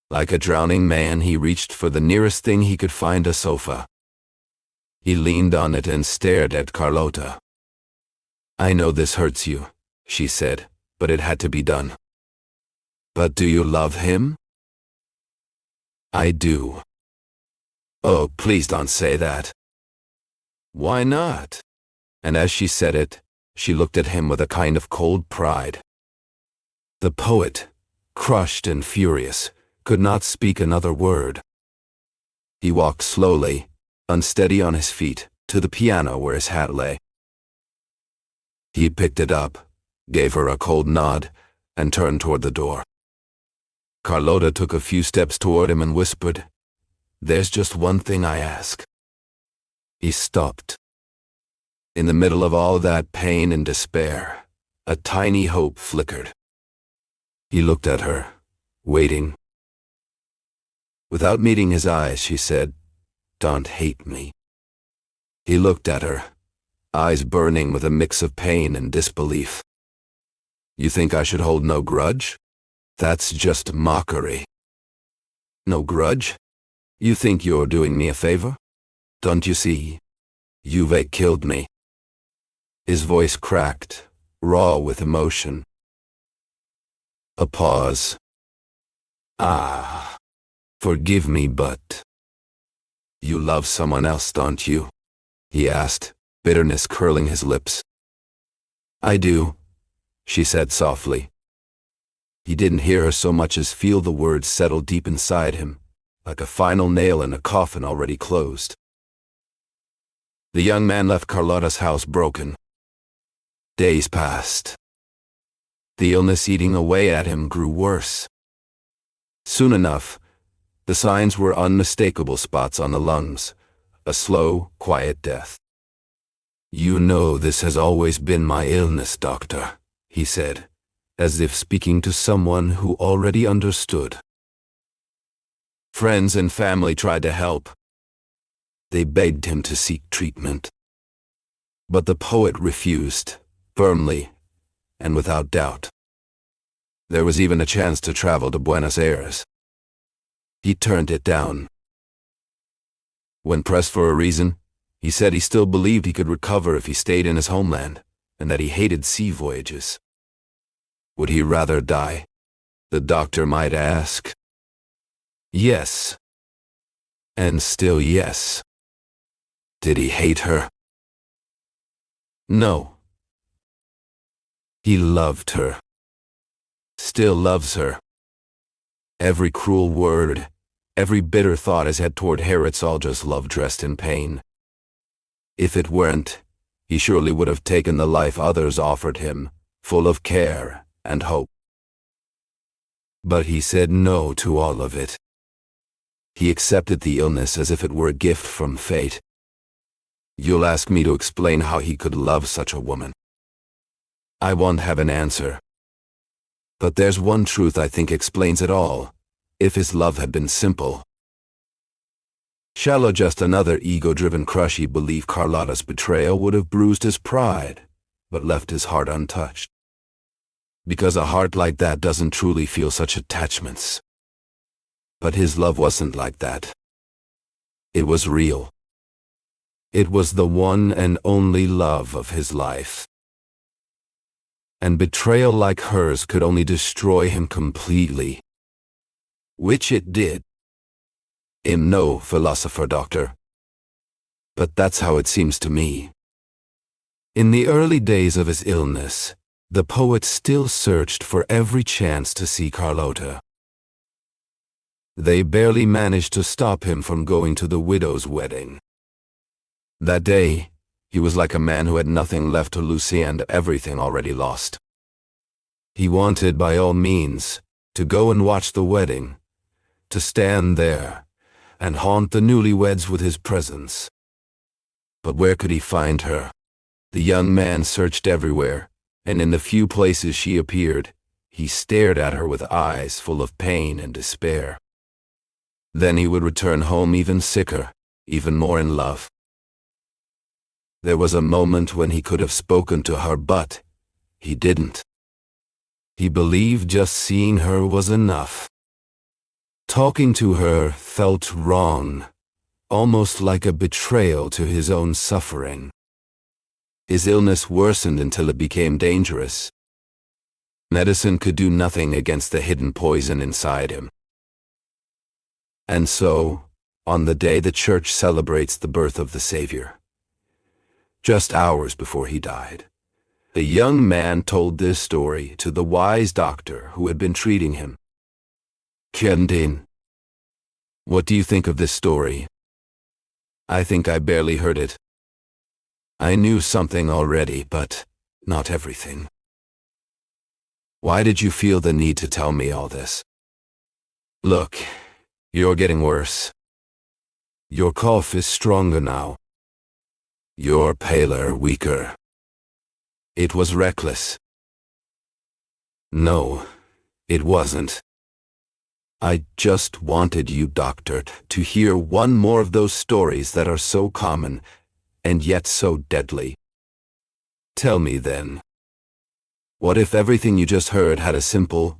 Like a drowning man, he reached for the nearest thing he could find, a sofa. He leaned on it and stared at Carlota. "I know this hurts you," she said, "but it had to be done." "But do you love him?" "I do." "Oh, please don't say that." "Why not?" And as she said it, she looked at him with a kind of cold pride. The poet, crushed and furious, could not speak another word. He walked slowly, unsteady on his feet, to the piano where his hat lay. He picked it up, gave her a cold nod, and turned toward the door. Carlota took a few steps toward him and whispered, "There's just one thing I ask." He stopped. In the middle of all that pain and despair, a tiny hope flickered. He looked at her, waiting. Without meeting his eyes, she said, "Don't hate me." He looked at her, eyes burning with a mix of pain and disbelief. "You think I should hold no grudge? That's just mockery." "No grudge? You think you're doing me a favor? Don't you see? You've killed me." His voice cracked, raw with emotion. A pause. "Ah, forgive me, but you love someone else, don't you?" he asked, bitterness curling his lips. "I do," she said softly. He didn't hear her so much as feel the words settle deep inside him, like a final nail in a coffin already closed. The young man left Carlota's house broken. Days passed. The illness eating away at him grew worse. Soon enough, the signs were unmistakable: spots on the lungs, a slow, quiet death. "You know this has always been my illness, doctor," he said, as if speaking to someone who already understood. Friends and family tried to help. They begged him to seek treatment. But the poet refused, firmly and without doubt. There was even a chance to travel to Buenos Aires. He turned it down. When pressed for a reason, he said he still believed he could recover if he stayed in his homeland, and that he hated sea voyages. Would he rather die? The doctor might ask. Yes. And still yes. Did he hate her? No. He loved her. Still loves her. Every cruel word, every bitter thought is head toward her. It's all just love dressed in pain. If it weren't, he surely would have taken the life others offered him, full of care and hope. But he said no to all of it. He accepted the illness as if it were a gift from fate. You'll ask me to explain how he could love such a woman. I won't have an answer. But there's one truth I think explains it all. If his love had been simple. Shallow, just another ego-driven crush, he believed Carlotta's betrayal would have bruised his pride, but left his heart untouched. Because a heart like that doesn't truly feel such attachments. But his love wasn't like that. It was real. It was the one and only love of his life. And betrayal like hers could only destroy him completely. Which it did. I'm no philosopher, doctor. But that's how it seems to me. In the early days of his illness, the poet still searched for every chance to see Carlotta. They barely managed to stop him from going to the widow's wedding. That day, he was like a man who had nothing left to lose and everything already lost. He wanted, by all means, to go and watch the wedding, to stand there and haunt the newlyweds with his presence. But where could he find her? The young man searched everywhere, and in the few places she appeared, he stared at her with eyes full of pain and despair. Then he would return home even sicker, even more in love. There was a moment when he could have spoken to her, but he didn't. He believed just seeing her was enough. Talking to her felt wrong, almost like a betrayal to his own suffering. His illness worsened until it became dangerous. Medicine could do nothing against the hidden poison inside him. And so, on the day the church celebrates the birth of the Savior, just hours before he died, the young man told this story to the wise doctor who had been treating him. Kendin, what do you think of this story? I think I barely heard it. I knew something already, but not everything. Why did you feel the need to tell me all this? Look, you're getting worse. Your cough is stronger now. You're paler, weaker. It was reckless. No, it wasn't. I just wanted you, doctor, to hear one more of those stories that are so common, and yet so deadly. Tell me then, what if everything you just heard had a simple,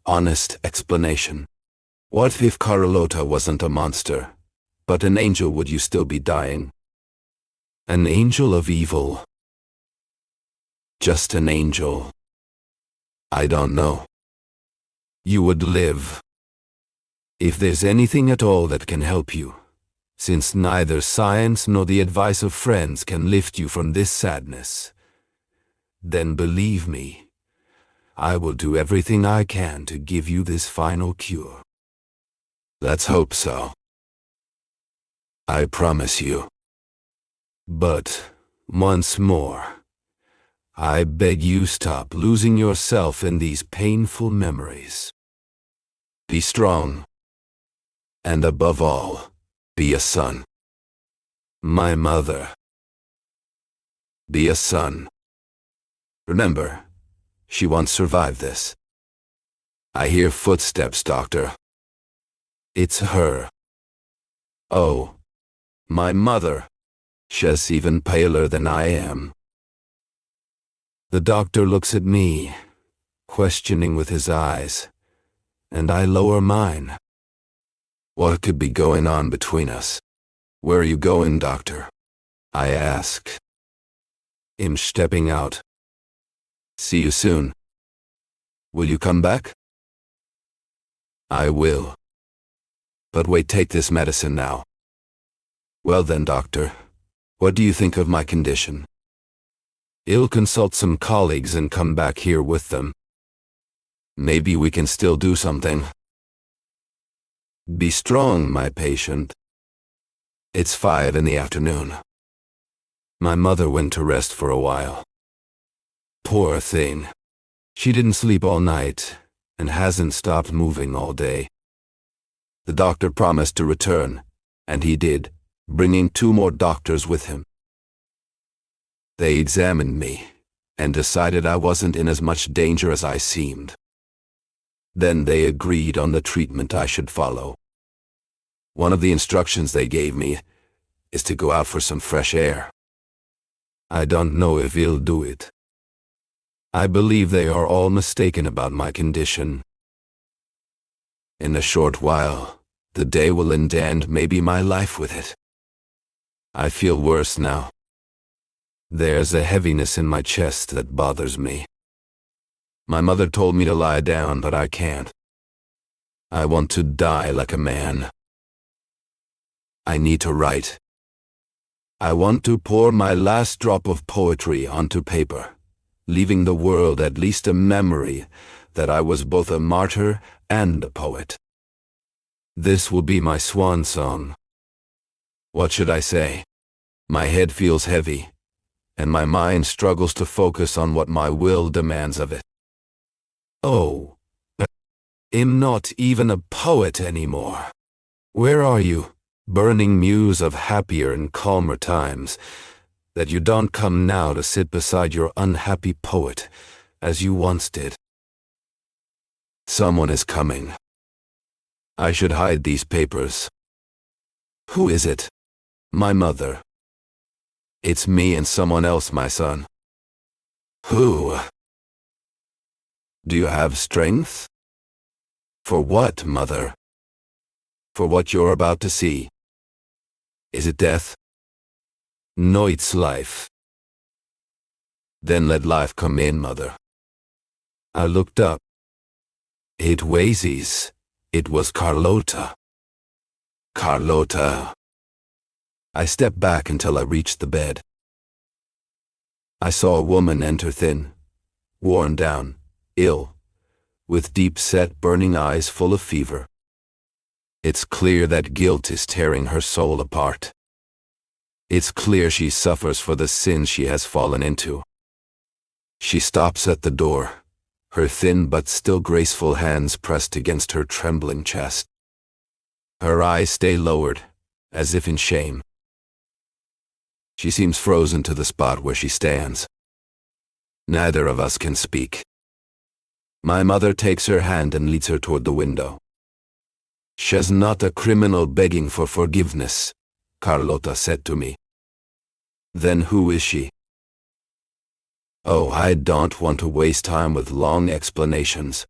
honest explanation? What if Carlotta wasn't a monster, but an angel? Would you still be dying? An angel of evil. Just an angel. I don't know. You would live. If there's anything at all that can help you, since neither science nor the advice of friends can lift you from this sadness, then believe me, I will do everything I can to give you this final cure. Let's hope so. I promise you. But, once more, I beg you stop losing yourself in these painful memories. Be strong. And above all, be a son. My mother. Be a son. Remember, she won't survive this. I hear footsteps, doctor. It's her. Oh, my mother. She's even paler than I am. The doctor looks at me, questioning with his eyes, and I lower mine. What could be going on between us? Where are you going, doctor? I ask. I'm stepping out. See you soon. Will you come back? I will. But wait, take this medicine now. Well then, doctor, what do you think of my condition? I'll consult some colleagues and come back here with them. Maybe we can still do something. Be strong, my patient. It's 5 in the afternoon. My mother went to rest for a while. Poor thing. She didn't sleep all night and hasn't stopped moving all day. The doctor promised to return, and he did, bringing 2 more doctors with him. They examined me, and decided I wasn't in as much danger as I seemed. Then they agreed on the treatment I should follow. One of the instructions they gave me is to go out for some fresh air. I don't know if he'll do it. I believe they are all mistaken about my condition. In a short while, the day will end and maybe my life with it. I feel worse now. There's a heaviness in my chest that bothers me. My mother told me to lie down, but I can't. I want to die like a man. I need to write. I want to pour my last drop of poetry onto paper, leaving the world at least a memory that I was both a martyr and a poet. This will be my swan song. What should I say? My head feels heavy, and my mind struggles to focus on what my will demands of it. Oh, I'm not even a poet anymore. Where are you, burning muse of happier and calmer times, that you don't come now to sit beside your unhappy poet, as you once did? Someone is coming. I should hide these papers. Who is it? My mother. It's me and someone else, my son. Who? Do you have strength? For what, mother? For what you're about to see. Is it death? No, it's life. Then let life come in, mother. I looked up. It was Carlota. Carlota. I stepped back until I reached the bed. I saw a woman enter thin, worn down, ill, with deep-set burning eyes full of fever. It's clear that guilt is tearing her soul apart. It's clear she suffers for the sins she has fallen into. She stops at the door, her thin but still graceful hands pressed against her trembling chest. Her eyes stay lowered, as if in shame. She seems frozen to the spot where she stands. Neither of us can speak. My mother takes her hand and leads her toward the window. "She's not a criminal begging for forgiveness," Carlota said to me. Then who is she? Oh, I don't want to waste time with long explanations.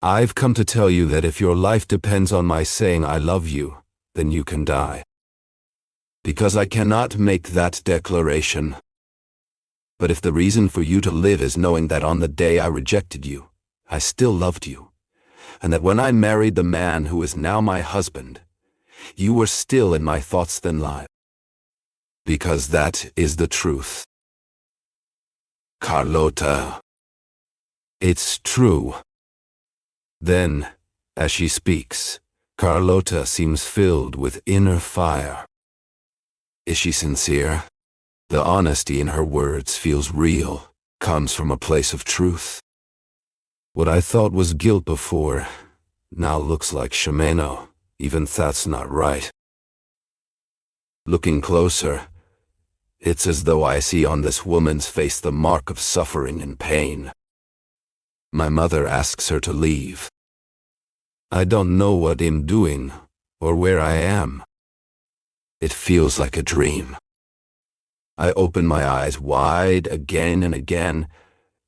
I've come to tell you that if your life depends on my saying I love you, then you can die. Because I cannot make that declaration. But if the reason for you to live is knowing that on the day I rejected you, I still loved you, and that when I married the man who is now my husband, you were still in my thoughts then live. Because that is the truth. Carlota. It's true. Then, as she speaks, Carlota seems filled with inner fire. Is she sincere? The honesty in her words feels real, comes from a place of truth. What I thought was guilt before now looks like shameno, even that's not right. Looking closer, it's as though I see on this woman's face the mark of suffering and pain. My mother asks her to leave. I don't know what I'm doing or where I am. It feels like a dream. I open my eyes wide again and again,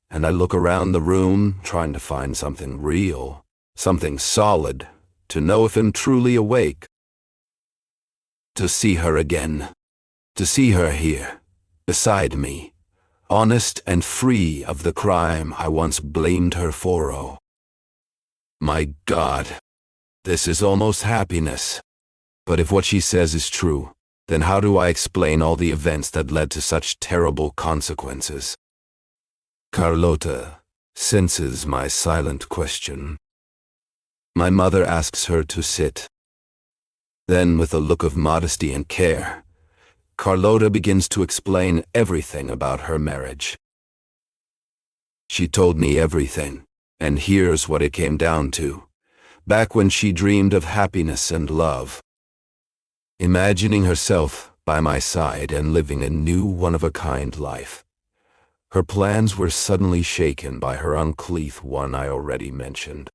and I look around the room trying to find something real, something solid, to know if I'm truly awake. To see her again, to see her here, beside me, honest and free of the crime I once blamed her for. Oh, my God, this is almost happiness. But if what she says is true, then how do I explain all the events that led to such terrible consequences? Carlota senses my silent question. My mother asks her to sit. Then, with a look of modesty and care, Carlota begins to explain everything about her marriage. She told me everything, and here's what it came down to. Back when she dreamed of happiness and love, imagining herself by my side and living a new one-of-a-kind life, her plans were suddenly shaken by her uncouth one I already mentioned.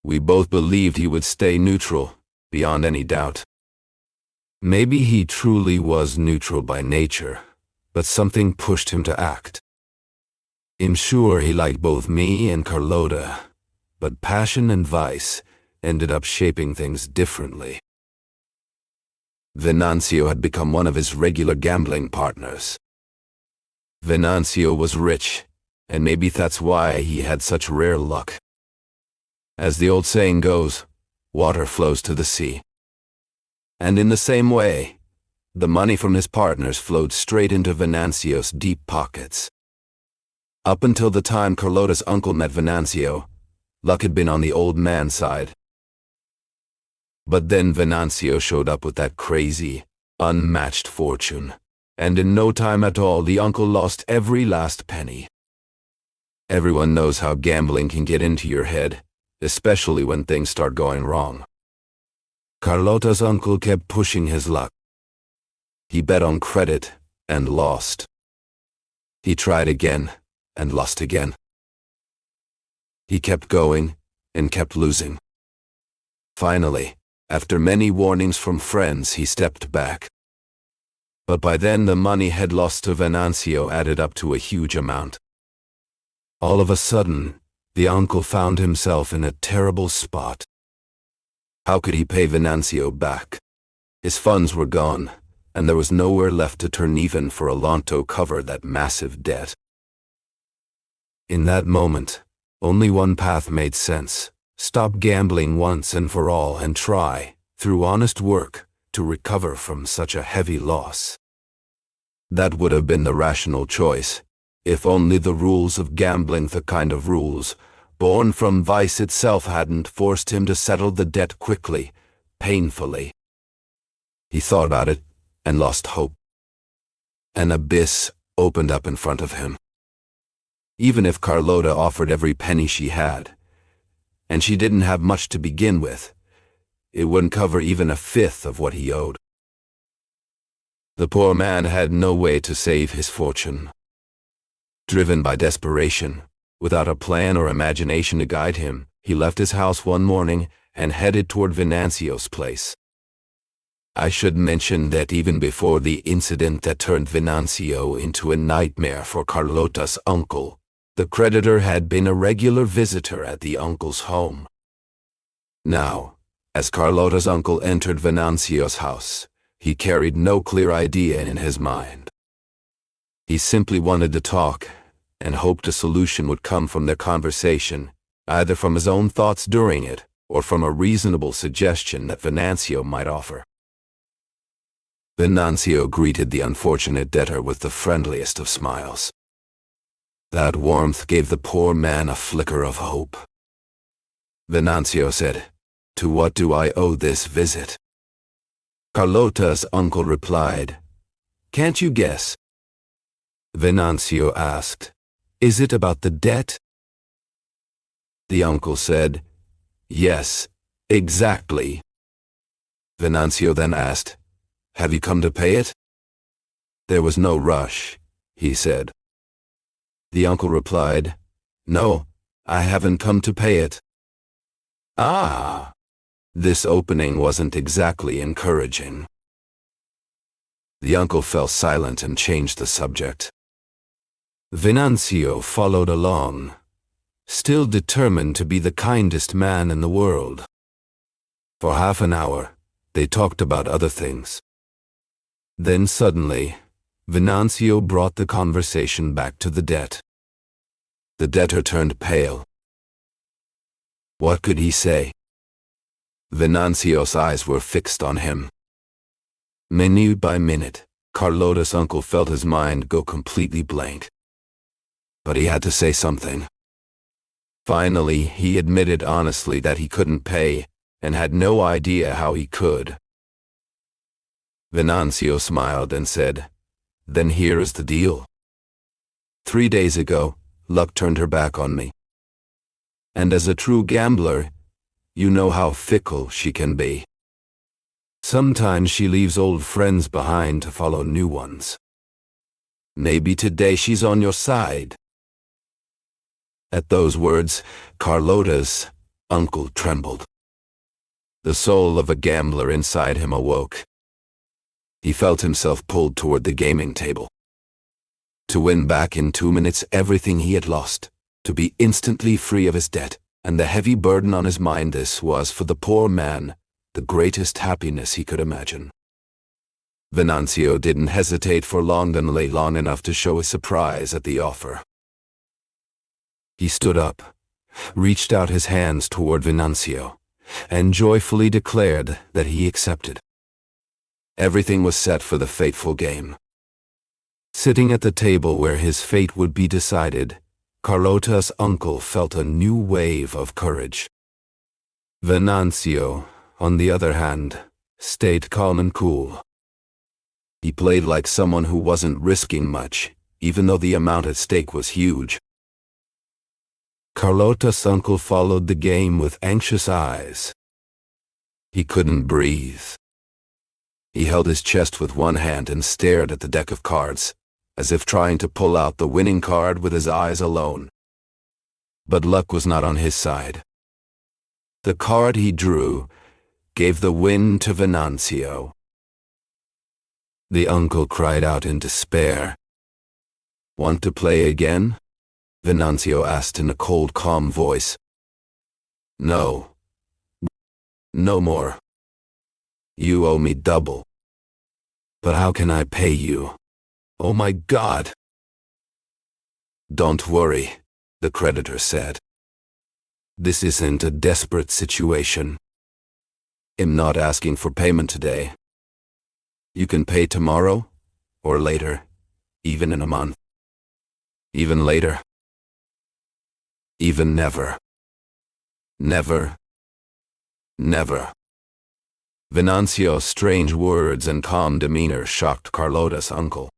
We both believed he would stay neutral, beyond any doubt. Maybe he truly was neutral by nature, but something pushed him to act. I'm sure he liked both me and Carlota, but passion and vice ended up shaping things differently. Venancio had become one of his regular gambling partners. Venancio was rich, and maybe that's why he had such rare luck. As the old saying goes, water flows to the sea. And in the same way, the money from his partners flowed straight into Venancio's deep pockets. Up until the time Carlota's uncle met Venancio, luck had been on the old man's side. But then Venancio showed up with that crazy, unmatched fortune, and in no time at all the uncle lost every last penny. Everyone knows how gambling can get into your head, especially when things start going wrong. Carlota's uncle kept pushing his luck. He bet on credit and lost. He tried again and lost again. He kept going and kept losing. Finally, after many warnings from friends, he stepped back. But by then the money he'd lost to Venancio added up to a huge amount. All of a sudden, the uncle found himself in a terrible spot. How could he pay Venancio back? His funds were gone, and there was nowhere left to turn even for Alon to cover that massive debt. In that moment, only one path made sense. Stop gambling once and for all and try, through honest work, to recover from such a heavy loss. That would have been the rational choice, if only the rules of gambling, the kind of rules born from vice itself, hadn't forced him to settle the debt quickly, painfully. He thought about it and lost hope. An abyss opened up in front of him. Even if Carlota offered every penny she had, and she didn't have much to begin with, it wouldn't cover even a fifth of what he owed. The poor man had no way to save his fortune. Driven by desperation, without a plan or imagination to guide him, he left his house one morning and headed toward Venancio's place. I should mention that even before the incident that turned Venancio into a nightmare for Carlota's uncle, the creditor had been a regular visitor at the uncle's home. Now, as Carlota's uncle entered Venancio's house, he carried no clear idea in his mind. He simply wanted to talk, and hoped a solution would come from their conversation, either from his own thoughts during it, or from a reasonable suggestion that Venancio might offer. Venancio greeted the unfortunate debtor with the friendliest of smiles. That warmth gave the poor man a flicker of hope. Venancio said, "To what do I owe this visit?" Carlota's uncle replied, "Can't you guess?" Venancio asked, "Is it about the debt?" The uncle said, "Yes, exactly." Venancio then asked, "Have you come to pay it?" There was no rush, he said. The uncle replied, "No, I haven't come to pay it." Ah, this opening wasn't exactly encouraging. The uncle fell silent and changed the subject. Venancio followed along, still determined to be the kindest man in the world. For half an hour, they talked about other things. Then suddenly, Venancio brought the conversation back to the debt. The debtor turned pale. What could he say? Venancio's eyes were fixed on him. Minute by minute, Carlota's uncle felt his mind go completely blank. But he had to say something. Finally, he admitted honestly that he couldn't pay, and had no idea how he could. Venancio smiled and said, "Then here is the deal. 3 days ago, luck turned her back on me. And as a true gambler, you know how fickle she can be. Sometimes she leaves old friends behind to follow new ones. Maybe today she's on your side." At those words, Carlota's uncle trembled. The soul of a gambler inside him awoke. He felt himself pulled toward the gaming table. To win back in 2 minutes everything he had lost, to be instantly free of his debt, and the heavy burden on his mind, this was, for the poor man, the greatest happiness he could imagine. Venancio didn't hesitate for long than lay long enough to show his surprise at the offer. He stood up, reached out his hands toward Venancio, and joyfully declared that he accepted. Everything was set for the fateful game. Sitting at the table where his fate would be decided, Carlota's uncle felt a new wave of courage. Venancio, on the other hand, stayed calm and cool. He played like someone who wasn't risking much, even though the amount at stake was huge. Carlota's uncle followed the game with anxious eyes. He couldn't breathe. He held his chest with one hand and stared at the deck of cards, as if trying to pull out the winning card with his eyes alone. But luck was not on his side. The card he drew gave the win to Venancio. The uncle cried out in despair. "Want to play again?" Venancio asked in a cold, calm voice. "No. No more. You owe me double." "But how can I pay you? Oh my God!" "Don't worry," the creditor said. "This isn't a desperate situation. I'm not asking for payment today. You can pay tomorrow, or later, even in a month. Even later. Even never. Never. Never." Venancio's strange words and calm demeanor shocked Carlota's uncle.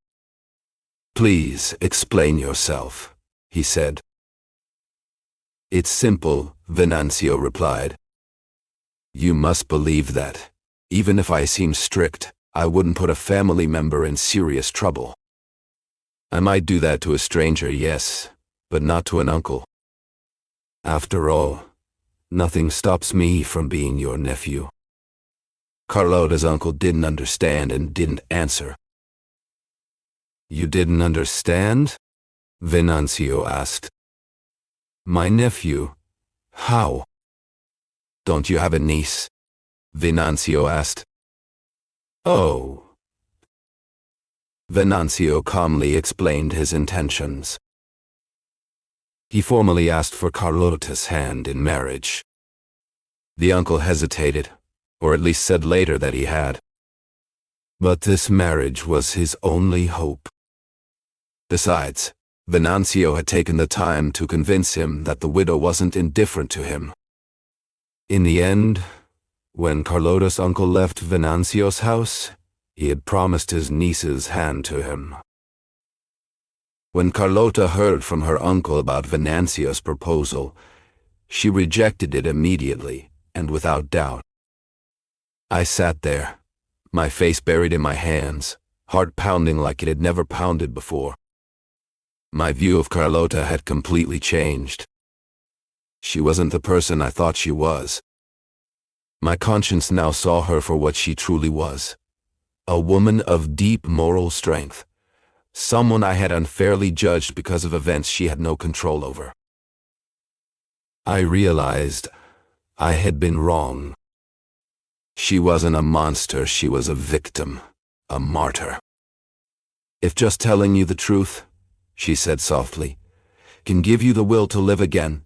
"Please explain yourself," he said. "It's simple," Venancio replied. "You must believe that, even if I seem strict, I wouldn't put a family member in serious trouble. I might do that to a stranger, yes, but not to an uncle. After all, nothing stops me from being your nephew." Carlota's uncle didn't understand and didn't answer. "You didn't understand?" Venancio asked. "My nephew? How?" "Don't you have a niece?" Venancio asked. "Oh." Venancio calmly explained his intentions. He formally asked for Carlota's hand in marriage. The uncle hesitated, or at least said later that he had. But this marriage was his only hope. Besides, Venancio had taken the time to convince him that the widow wasn't indifferent to him. In the end, when Carlota's uncle left Venancio's house, he had promised his niece's hand to him. When Carlota heard from her uncle about Venancio's proposal, she rejected it immediately and without doubt. I sat there, my face buried in my hands, heart pounding like it had never pounded before. My view of Carlota had completely changed. She wasn't the person I thought she was. My conscience now saw her for what she truly was. A woman of deep moral strength. Someone I had unfairly judged because of events she had no control over. I realized I had been wrong. She wasn't a monster, she was a victim, a martyr. "If just telling you the truth," she said softly, "can give you the will to live again,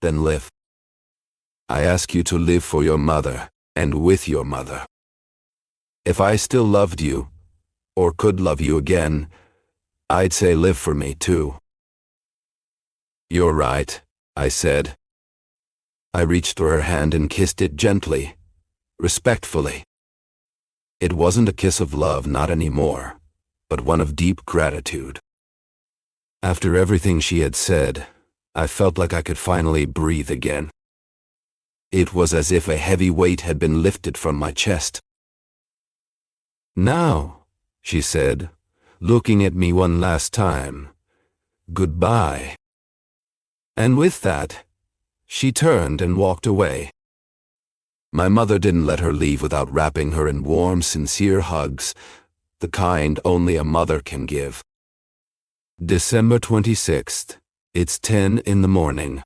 then live. I ask you to live for your mother and with your mother. If I still loved you, or could love you again, I'd say live for me too." "You're right," I said. I reached for her hand and kissed it gently, respectfully. It wasn't a kiss of love, not anymore, but one of deep gratitude. After everything she had said, I felt like I could finally breathe again. It was as if a heavy weight had been lifted from my chest. "Now," she said, looking at me one last time. Goodbye. And with that, she turned and walked away. My mother didn't let her leave without wrapping her in warm, sincere hugs, the kind only a mother can give. December 26th. It's 10 in the morning.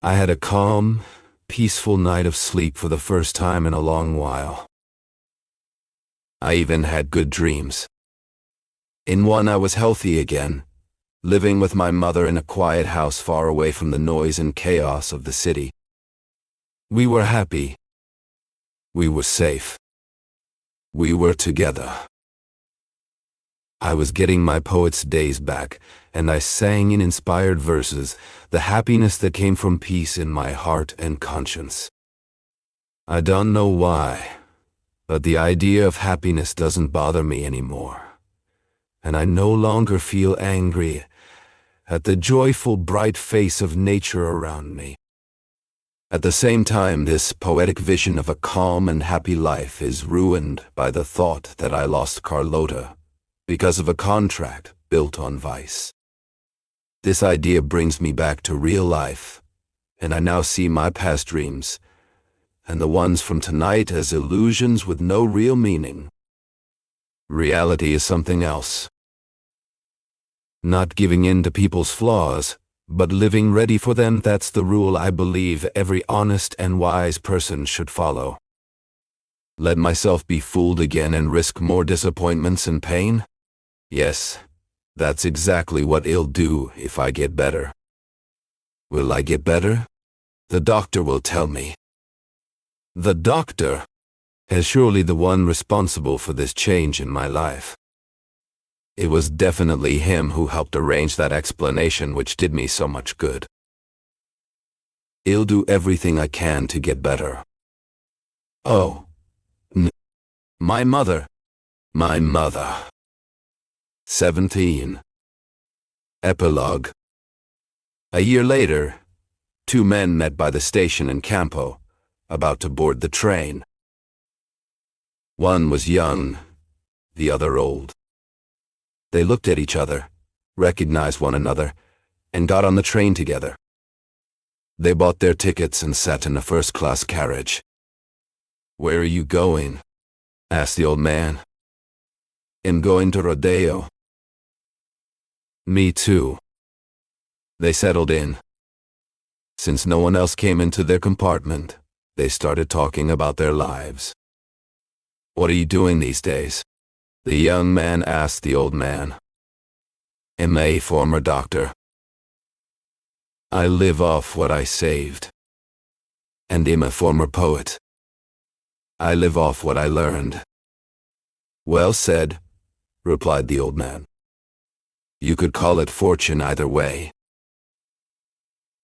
I had a calm, peaceful night of sleep for the first time in a long while. I even had good dreams. In one, I was healthy again, living with my mother in a quiet house far away from the noise and chaos of the city. We were happy. We were safe. We were together. I was getting my poet's days back, and I sang in inspired verses the happiness that came from peace in my heart and conscience. I don't know why, but the idea of happiness doesn't bother me anymore, and I no longer feel angry at the joyful, bright face of nature around me. At the same time, this poetic vision of a calm and happy life is ruined by the thought that I lost Carlota because of a contract built on vice. This idea brings me back to real life, and I now see my past dreams and the ones from tonight as illusions with no real meaning. Reality is something else. Not giving in to people's flaws, but living ready for them, that's the rule I believe every honest and wise person should follow. Let myself be fooled again and risk more disappointments and pain? Yes, that's exactly what I'll do if I get better. Will I get better? The doctor will tell me. The doctor is surely the one responsible for this change in my life. It was definitely him who helped arrange that explanation which did me so much good. I'll do everything I can to get better. Oh. My mother. My mother. 17. Epilogue. A year later, two men met by the station in Campo, about to board the train. One was young, the other old. They looked at each other, recognized one another, and got on the train together. They bought their tickets and sat in a first-class carriage. "Where are you going?" asked the old man. "I'm going to Rodeo." "Me too." They settled in. Since no one else came into their compartment, they started talking about their lives. "What are you doing these days?" the young man asked the old man. "I'm a former doctor. I live off what I saved. And I'm a former poet. I live off what I learned." "Well said," replied the old man. "You could call it fortune either way.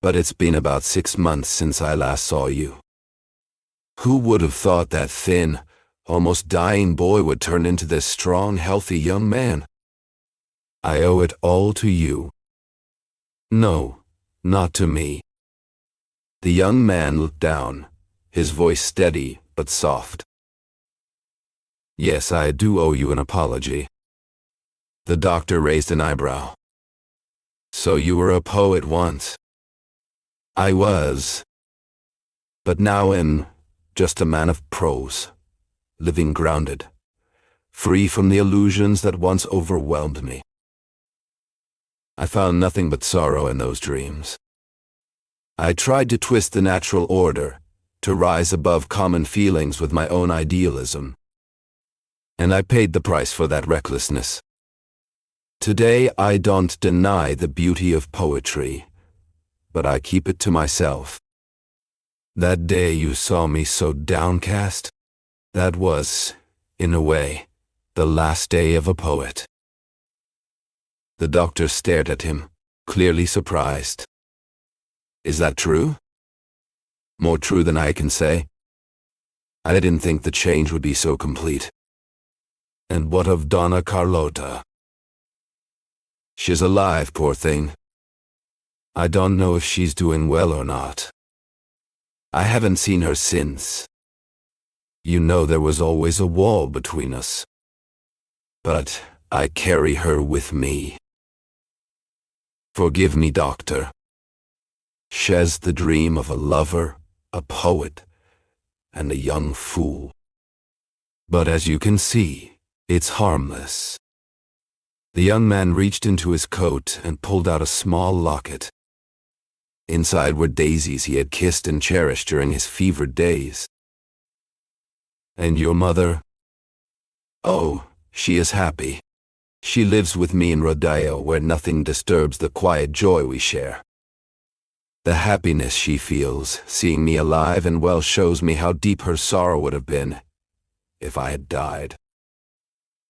But it's been about 6 months since I last saw you. Who would have thought that thin, almost dying boy would turn into this strong, healthy young man? I owe it all to you." "No, not to me." The young man looked down, his voice steady but soft. "Yes, I do owe you an apology." The doctor raised an eyebrow. "So you were a poet once?" "I was. But now I'm just a man of prose, living grounded, free from the illusions that once overwhelmed me. I found nothing but sorrow in those dreams. I tried to twist the natural order, to rise above common feelings with my own idealism. And I paid the price for that recklessness. Today I don't deny the beauty of poetry, but I keep it to myself. That day you saw me so downcast, that was, in a way, the last day of a poet. The doctor stared at him, clearly surprised. "Is that true?" "More true than I can say. I didn't think the change would be so complete." "And what of Donna Carlota?" "She's alive, poor thing. I don't know if she's doing well or not. I haven't seen her since. You know there was always a wall between us. But I carry her with me. Forgive me, doctor. She's the dream of a lover, a poet, and a young fool. But as you can see, it's harmless. The young man reached into his coat and pulled out a small locket. Inside were daisies he had kissed and cherished during his fevered days. And your mother? Oh, she is happy. She lives with me in Rodeo, where nothing disturbs the quiet joy we share. The happiness she feels, seeing me alive and well, shows me how deep her sorrow would have been if I had died.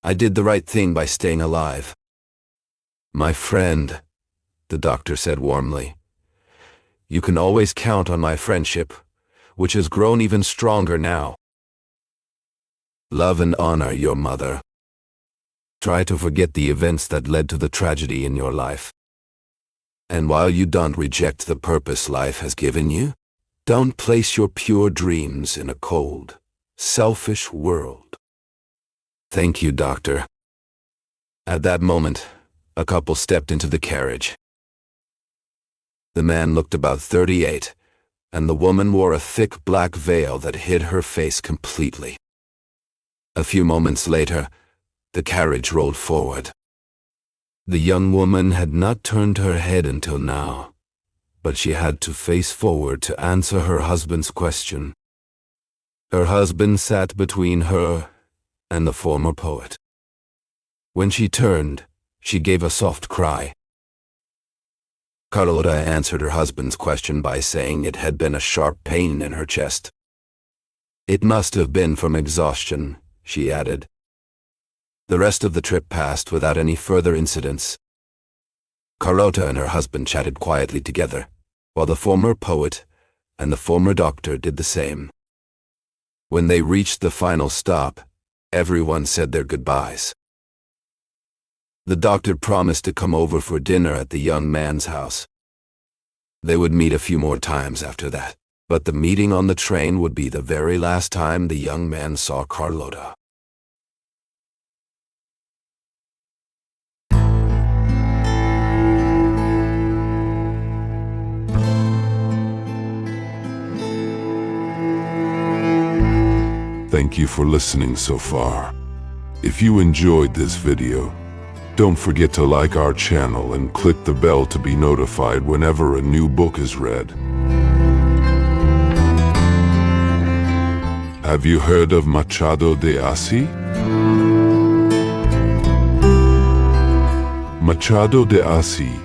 I did the right thing by staying alive. My friend, the doctor said warmly, you can always count on my friendship, which has grown even stronger now. Love and honor your mother. Try to forget the events that led to the tragedy in your life. And while you don't reject the purpose life has given you, don't place your pure dreams in a cold, selfish world. Thank you, doctor. At that moment, a couple stepped into the carriage. The man looked about 38, and the woman wore a thick black veil that hid her face completely. A few moments later, the carriage rolled forward. The young woman had not turned her head until now, but she had to face forward to answer her husband's question. Her husband sat between her and the former poet. When she turned, she gave a soft cry. Carlota answered her husband's question by saying it had been a sharp pain in her chest. It must have been from exhaustion, she added. The rest of the trip passed without any further incidents. Carlota and her husband chatted quietly together, while the former poet and the former doctor did the same. When they reached the final stop, everyone said their goodbyes. The doctor promised to come over for dinner at the young man's house. They would meet a few more times after that, but the meeting on the train would be the very last time the young man saw Carlota. Thank you for listening so far. If you enjoyed this video, don't forget to like our channel and click the bell to be notified whenever a new book is read. Have you heard of Machado de Assis? Machado de Assis,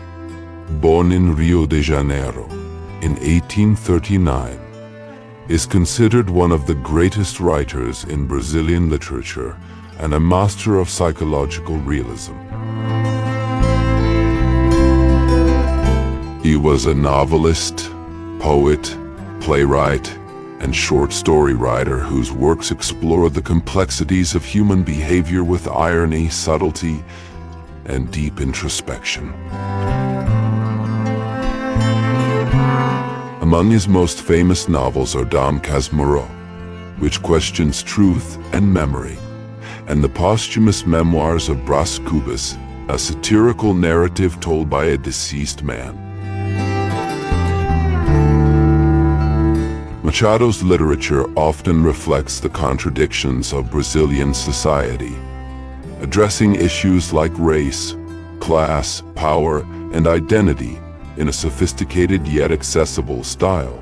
born in Rio de Janeiro in 1839, is considered one of the greatest writers in Brazilian literature and a master of psychological realism. He was a novelist, poet, playwright, and short story writer whose works explore the complexities of human behavior with irony, subtlety, and deep introspection. Among his most famous novels are Dom Casmurro, which questions truth and memory, and the posthumous memoirs of Brás Cubas, a satirical narrative told by a deceased man. Machado's literature often reflects the contradictions of Brazilian society, addressing issues like race, class, power, and identity in a sophisticated yet accessible style.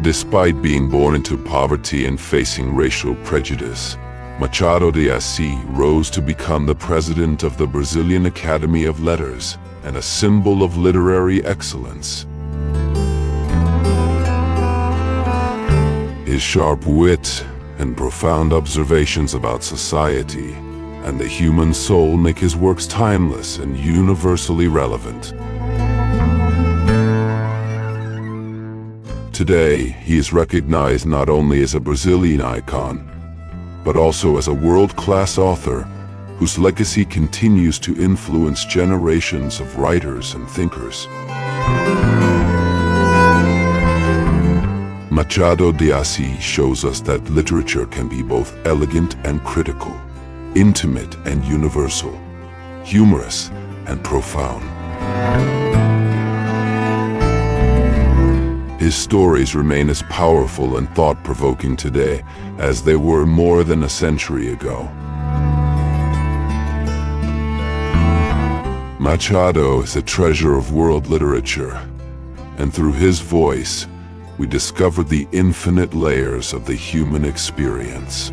Despite being born into poverty and facing racial prejudice, Machado de Assis rose to become the president of the Brazilian Academy of Letters and a symbol of literary excellence. His sharp wit and profound observations about society and the human soul make his works timeless and universally relevant. Today, he is recognized not only as a Brazilian icon, but also as a world-class author whose legacy continues to influence generations of writers and thinkers. Machado de Assis shows us that literature can be both elegant and critical, intimate and universal, humorous and profound. His stories remain as powerful and thought-provoking today as they were more than a century ago. Machado is a treasure of world literature, and through his voice, we discover the infinite layers of the human experience.